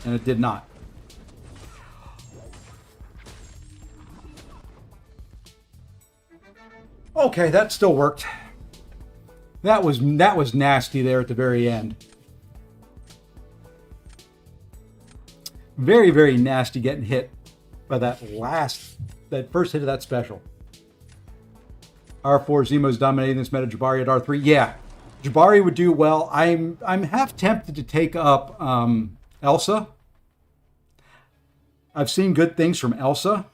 And it did not. Okay, that still worked. That was nasty there at the very end. Very, very nasty getting hit by that first hit of that special. R4 Zemo's dominating this meta. Jabari at R3. Yeah, Jabari would do well. I'm half tempted to take up Elsa. I've seen good things from Elsa.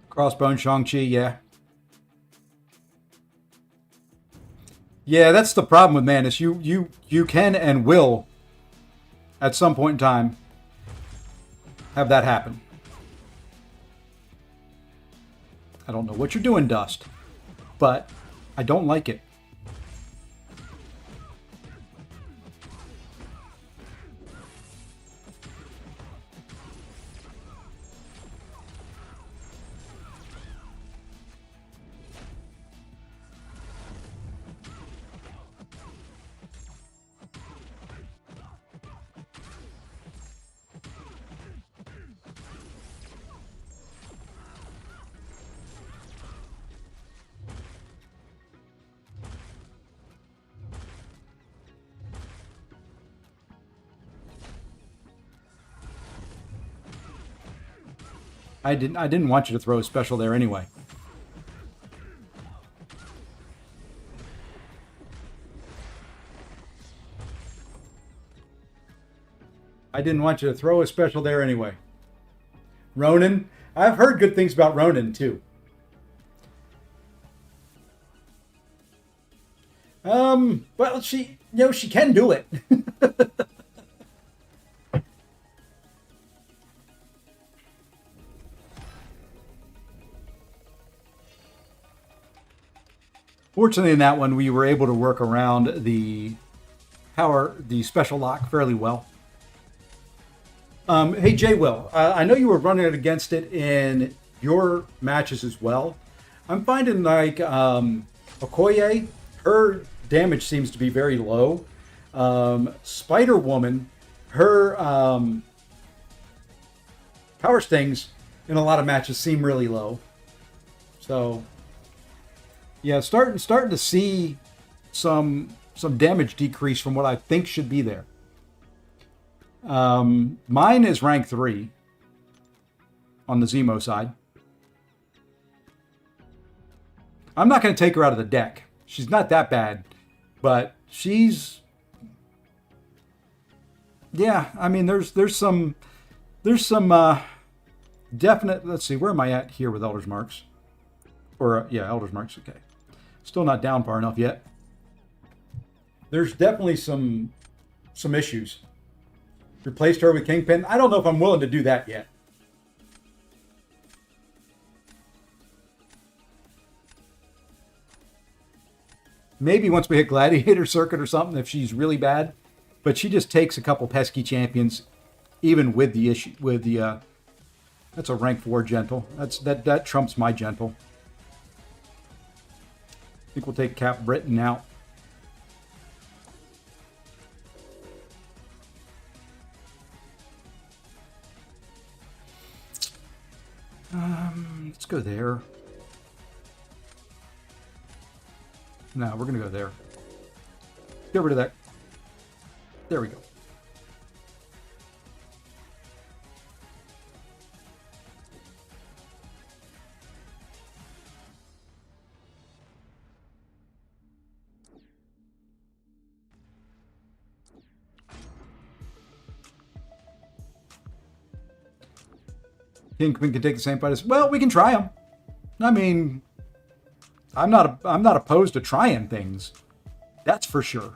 Crossbone Shang-Chi, yeah. Yeah, that's the problem with Manus. You can and will, at some point in time, have that happen. I don't know what you're doing, Dust, but I don't like it. I didn't want you to throw a special there anyway. I didn't want you to throw a special there anyway. Ronan, I've heard good things about Ronan too. Well, she can do it. Fortunately, in that one, we were able to work around the special lock fairly well. Hey, Jay Will, I know you were running against it in your matches as well. I'm finding like Okoye, her damage seems to be very low. Spider Woman, her power stings in a lot of matches seem really low. So yeah, starting to see some damage decrease from what I think should be there. Mine is rank 3 on the Zemo side. I'm not going to take her out of the deck. She's not that bad, but she's, yeah, I mean, there's some definite, let's see, where am I at here with Elder's Marks? Or, yeah, Elder's Marks, okay. Still not down far enough yet. There's definitely some issues. Replaced her with Kingpin. I don't know if I'm willing to do that yet. Maybe once we hit Gladiator Circuit or something, if she's really bad. But she just takes a couple pesky champions, even with the issue with the. That's a rank 4 gentle. That trumps my gentle. I think we'll take Cap Britain out. Let's go there. No, we're gonna go there. Get rid of that. There we go. Kingpin can take the same fight as well. We can try them. I mean, I'm not opposed to trying things. That's for sure.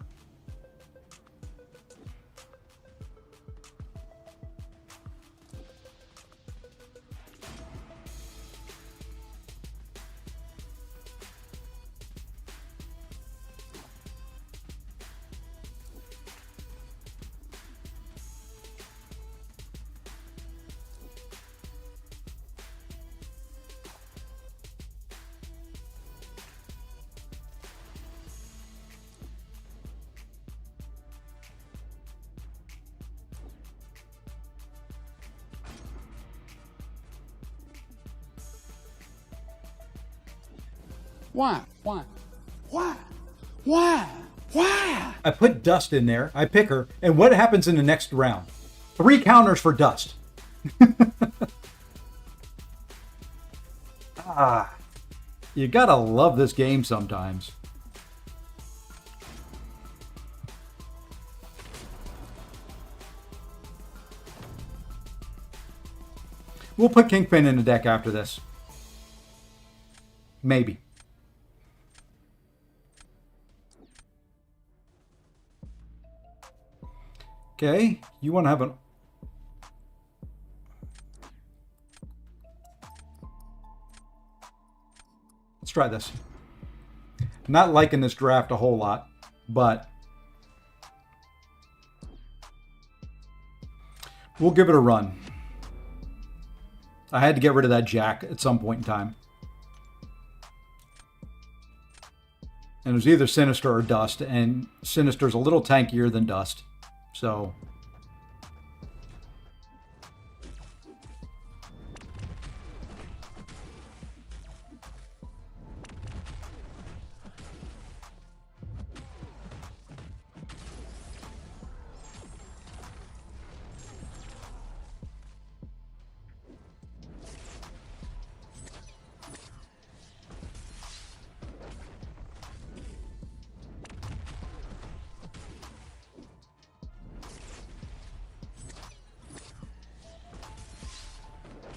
Why?
I put Dust in there. I pick her. And what happens in the next round? 3 counters for Dust. You gotta love this game sometimes. We'll put Kingpin in the deck after this. Maybe. Okay, you want to have an... Let's try this. Not liking this draft a whole lot, but we'll give it a run. I had to get rid of that jack at some point in time. And it was either Sinister or Dust, and Sinister's a little tankier than Dust. So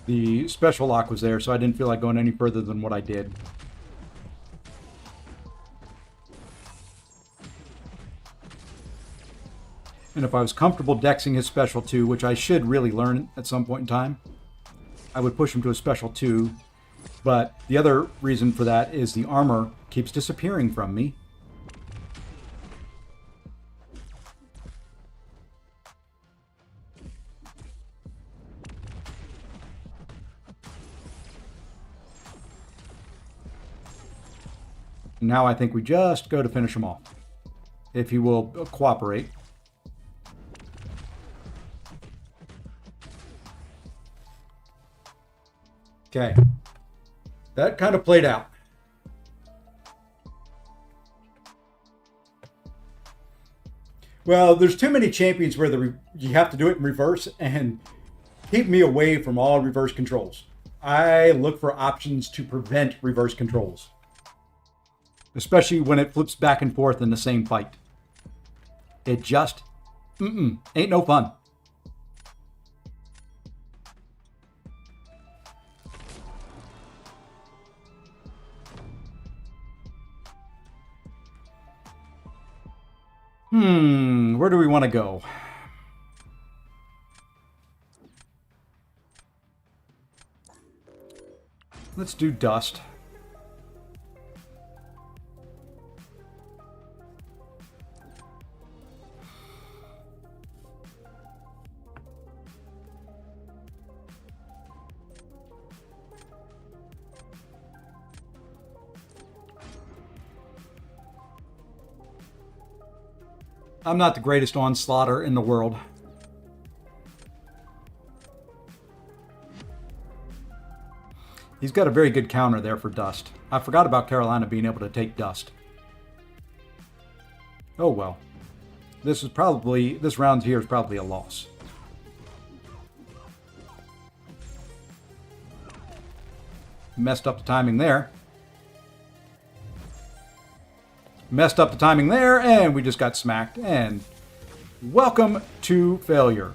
the special lock was there, so I didn't feel like going any further than what I did. And if I was comfortable dexing his special 2, which I should really learn at some point in time, I would push him to a special 2. But the other reason for that is the armor keeps disappearing from me. Now I think we just go to finish him off, if he will cooperate. Okay, that kind of played out. Well, there's too many champions where you have to do it in reverse, and keep me away from all reverse controls. I look for options to prevent reverse controls, especially when it flips back and forth in the same fight. It just ain't no fun. Where do we want to go? Let's do Dust. I'm not the greatest onslaughter in the world. He's got a very good counter there for Dust. I forgot about Carolina being able to take Dust. Oh well. This round here is probably a loss. Messed up the timing there. Messed up the timing there, and we just got smacked. And welcome to failure.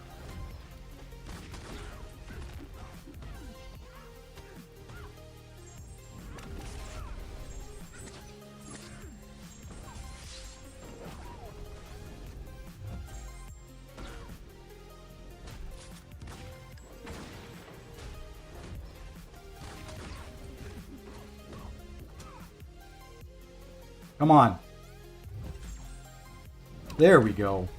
Come on. There we go.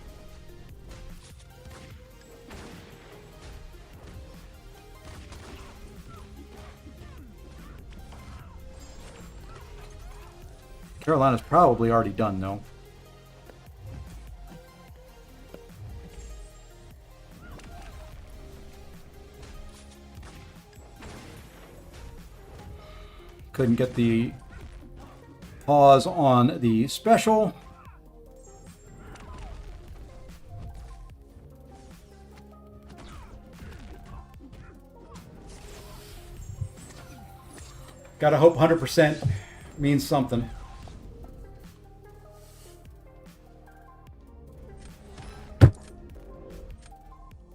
Carolina's probably already done, though. Couldn't get the pause on the special. Gotta hope 100% means something.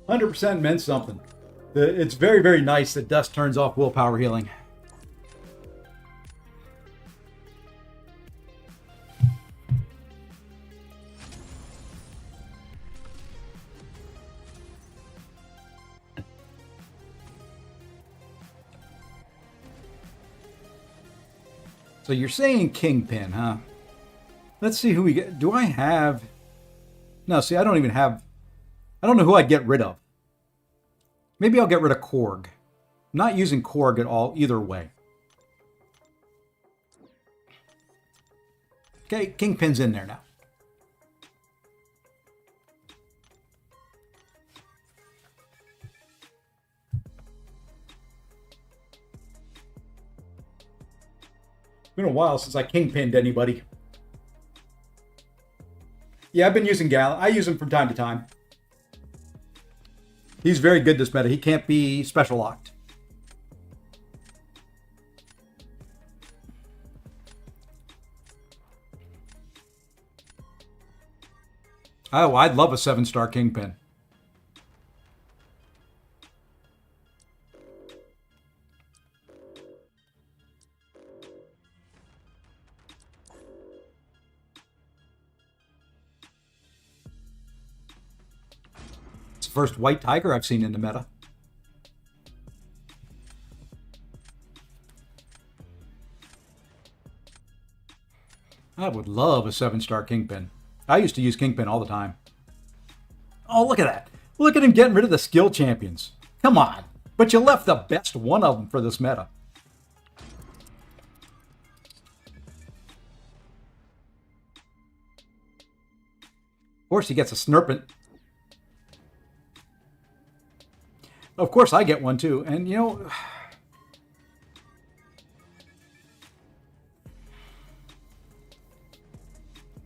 "100% meant something." It's very, very nice that Dust turns off willpower healing. So you're saying Kingpin, huh? Let's see who we get. Do I have... No, see, I don't even have... I don't know who I'd get rid of. Maybe I'll get rid of Korg. I'm not using Korg at all either way. Okay, Kingpin's in there now. It's been a while since I Kingpinned anybody. Yeah, I've been using Gallon. I use him from time to time. He's very good this meta. He can't be special locked. Oh, I'd love a 7-star Kingpin. It's the first white tiger I've seen in the meta. I would love a 7-star Kingpin. I used to use Kingpin all the time. Oh, look at that. Look at him getting rid of the skill champions. Come on. But you left the best one of them for this meta. Of course, he gets a Snurpant. Of course, I get one too. And, you know...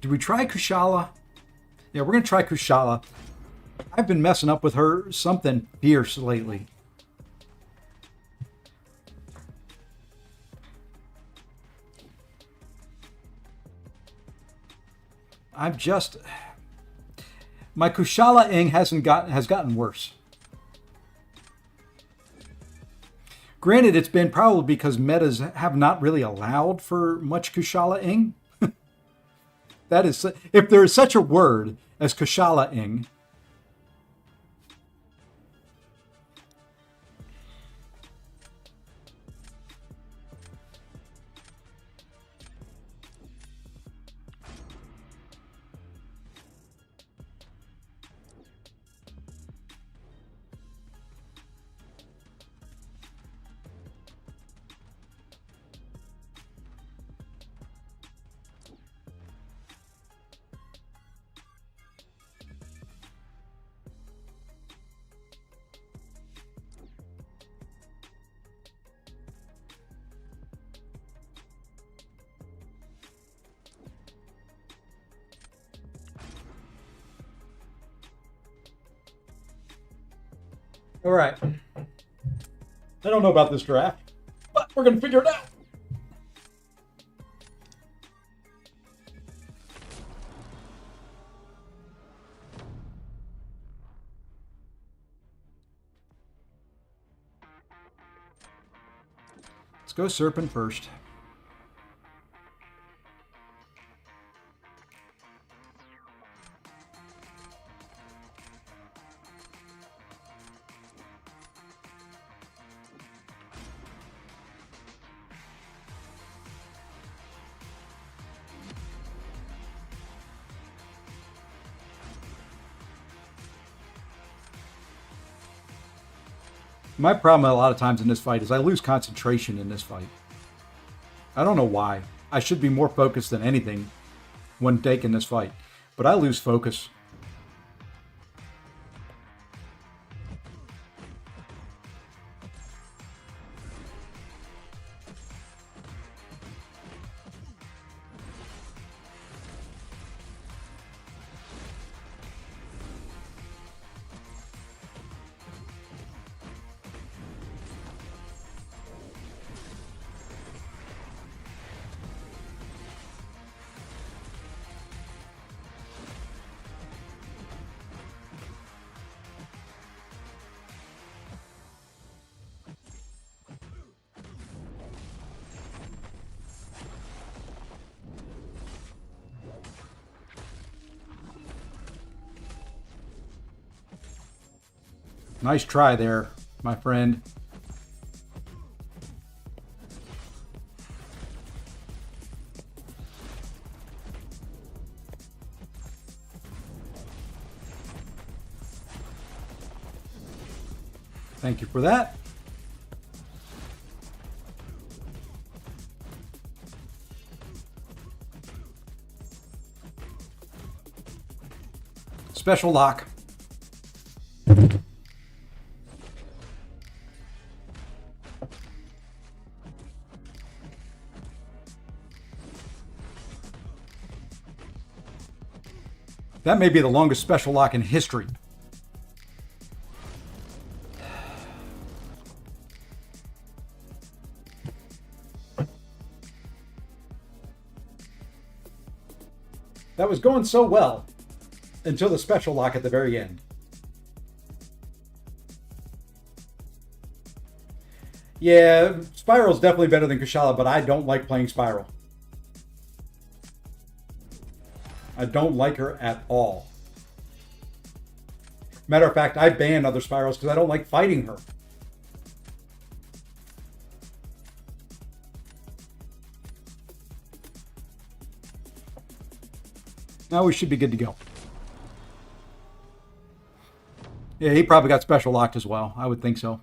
Do we try Kushala? Yeah, we're going to try Kushala. I've been messing up with her something fierce lately. I've just... My Kushala-ing has gotten worse. Granted, it's been probably because metas have not really allowed for much Kushala-ing. That is, if there is such a word as Kushala-ing. All right. I don't know about this draft, but we're going to figure it out. Let's go Serpent first. My problem a lot of times in this fight is I lose concentration in this fight. I don't know why. I should be more focused than anything when taking this fight, but I lose focus. Nice try there, my friend. Thank you for that. Special lock. That may be the longest special lock in history. That was going so well until the special lock at the very end. Yeah, Spiral's definitely better than Kushala, but I don't like playing Spiral. I don't like her at all. Matter of fact, I ban other Spirals because I don't like fighting her. Now we should be good to go. Yeah, he probably got special locked as well. I would think so.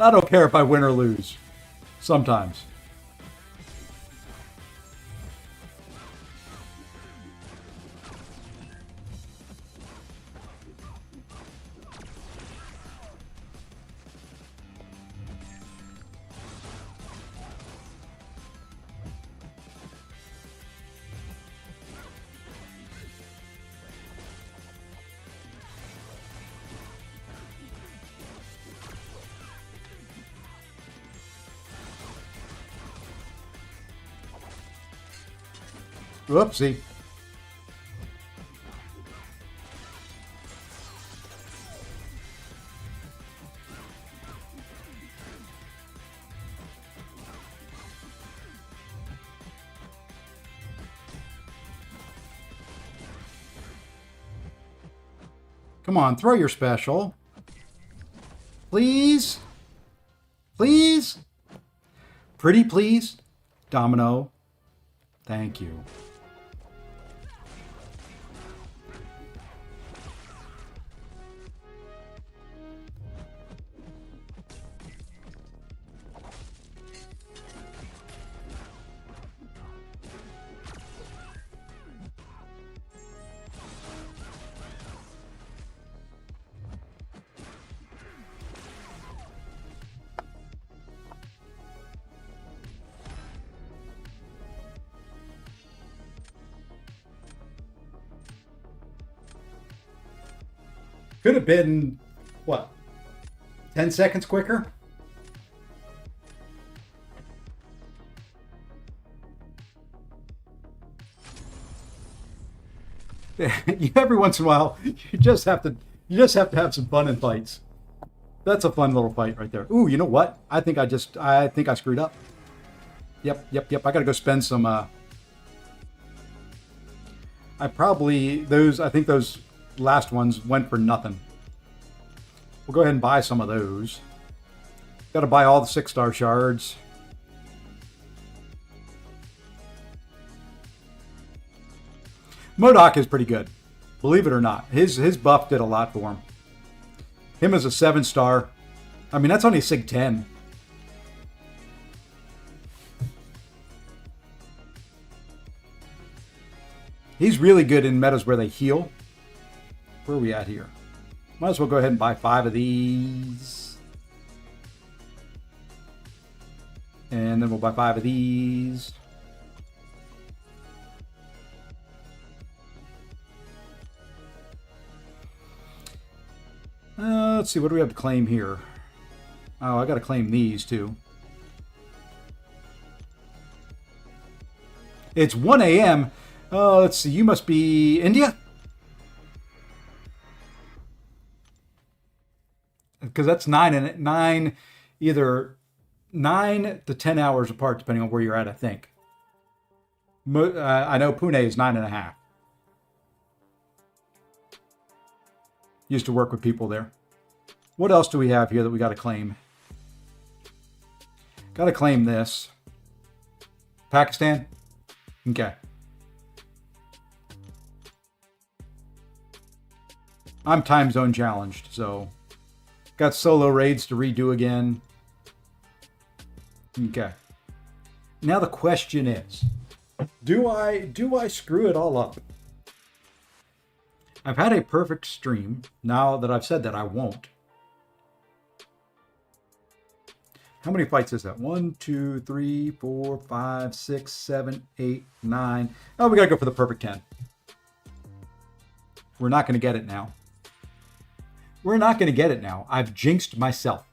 I don't care if I win or lose. Sometimes. Whoopsie. Come on, throw your special. Please? Please? Pretty please? Domino. Thank you. Could have been, what, 10 seconds quicker? Every once in a while, you just have to have some fun in fights. That's a fun little fight right there. Ooh, you know what? I think I screwed up. Yep. I gotta go spend some. I think those last ones went for nothing. We'll go ahead and buy some of those. Got to buy all the 6-star shards. MCOC is pretty good, believe it or not. His buff did a lot for him. Him as a 7-star. I mean, that's only Sig 10. He's really good in metas where they heal. Where are we at here? Might as well go ahead and buy 5 of these. And then we'll buy 5 of these. Let's see, what do we have to claim here? Oh, I got to claim these too. It's 1 a.m. Oh, let's see, you must be India? Because that's 9 either 9 to 10 hours apart, depending on where you're at, I think. I know Pune is 9.5. Used to work with people there. What else do we have here that we got to claim? Got to claim this. Pakistan? Okay. I'm time zone challenged, so got solo raids to redo again. Okay. Now the question is, do I screw it all up? I've had a perfect stream. Now that I've said that, I won't. How many fights is that? 1, 2, 3, 4, 5, 6, 7, 8, 9. Oh, we gotta go for the perfect 10. We're not gonna get it now. We're not gonna get it now. I've jinxed myself.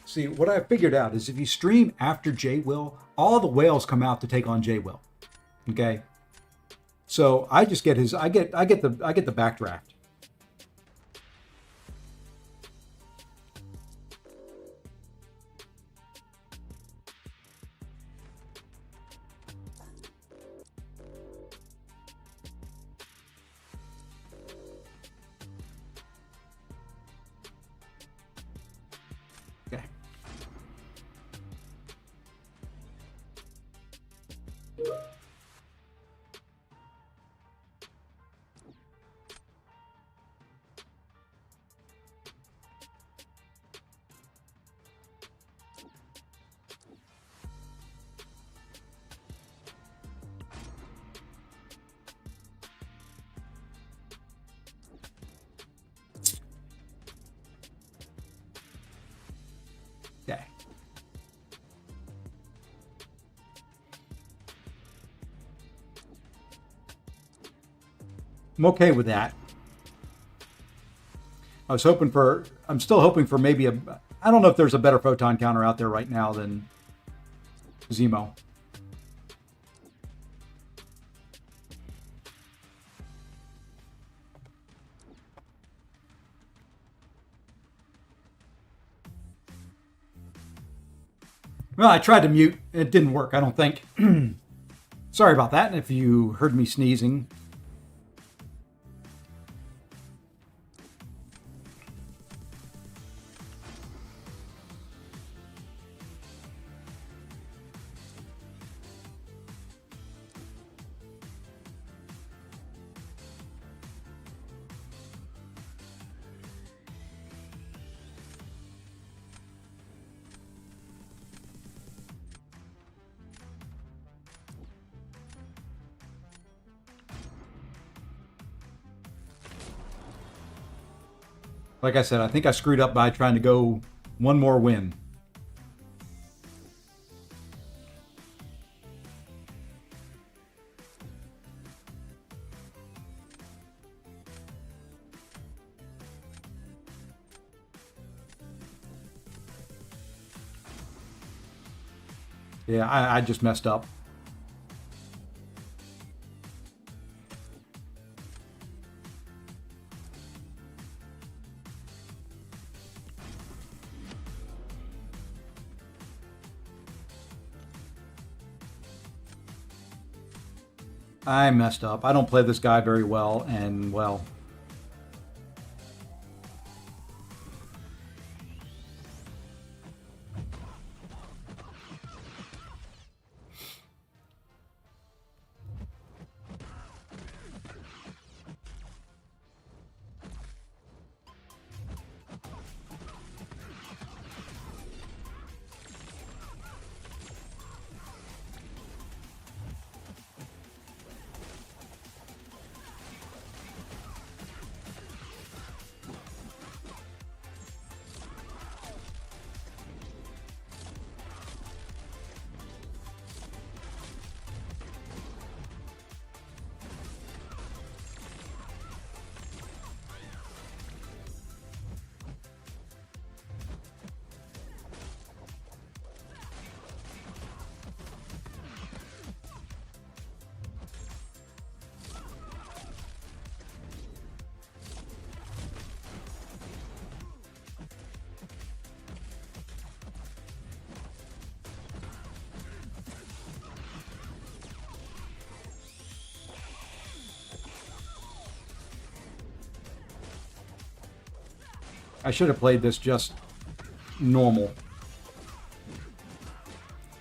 See, what I figured out is if you stream after J-Will, all the whales come out to take on J-Will. Okay? So I just get I get the backdraft. Okay. Okay. I'm okay with that. I'm still hoping for maybe I don't know if there's a better photon counter out there right now than Zemo. Well, I tried to mute. It didn't work, I don't think. Sorry about that if you heard me sneezing. Like I said, I think I screwed up by trying to go one more win. Yeah, I just messed up. I messed up. I don't play this guy very well, and well, I should have played this just normal.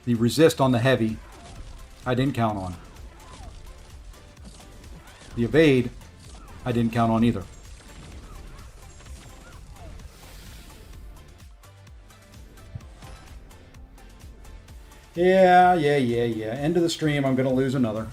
The resist on the heavy, I didn't count on. The evade, I didn't count on either. Yeah. End of the stream, I'm going to lose another.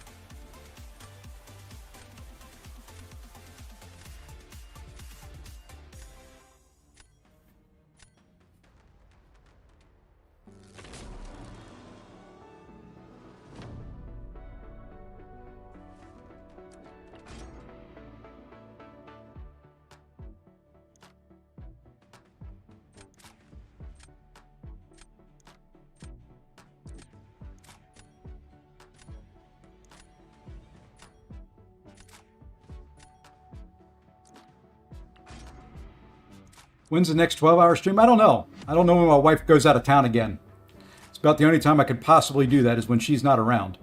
When's the next 12-hour stream? I don't know. I don't know when my wife goes out of town again. It's about the only time I could possibly do that is when she's not around.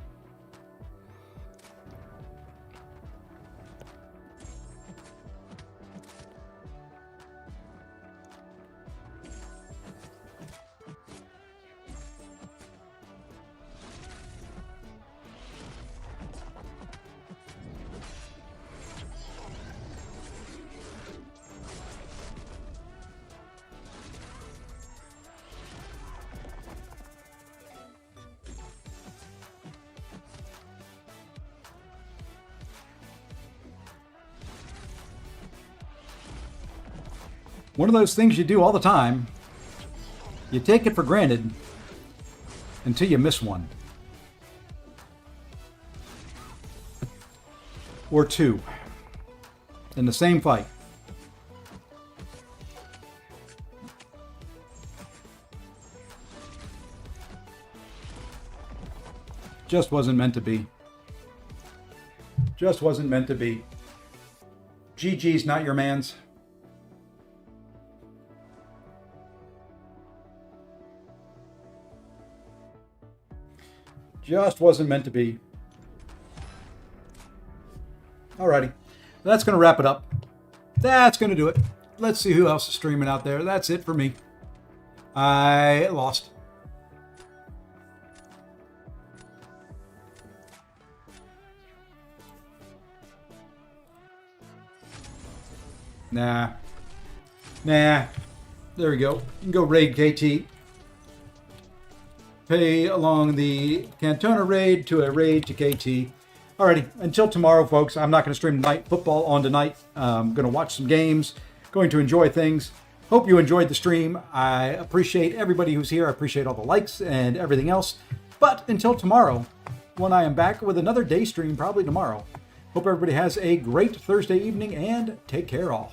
One of those things you do all the time. You take it for granted until you miss one. Or two. In the same fight. Just wasn't meant to be. Just wasn't meant to be. GG's not your man's. Just wasn't meant to be. Alrighty. That's going to wrap it up. That's going to do it. Let's see who else is streaming out there. That's it for me. I lost. Nah. There we go. You can go raid KT. Pay along the Cantona raid to a raid to KT. Alrighty, until tomorrow, folks. I'm not going to stream tonight. Football on tonight. I'm going to watch some games. Going to enjoy things. Hope you enjoyed the stream. I appreciate everybody who's here. I appreciate all the likes and everything else. But until tomorrow, when I am back with another day stream, probably tomorrow. Hope everybody has a great Thursday evening and take care all.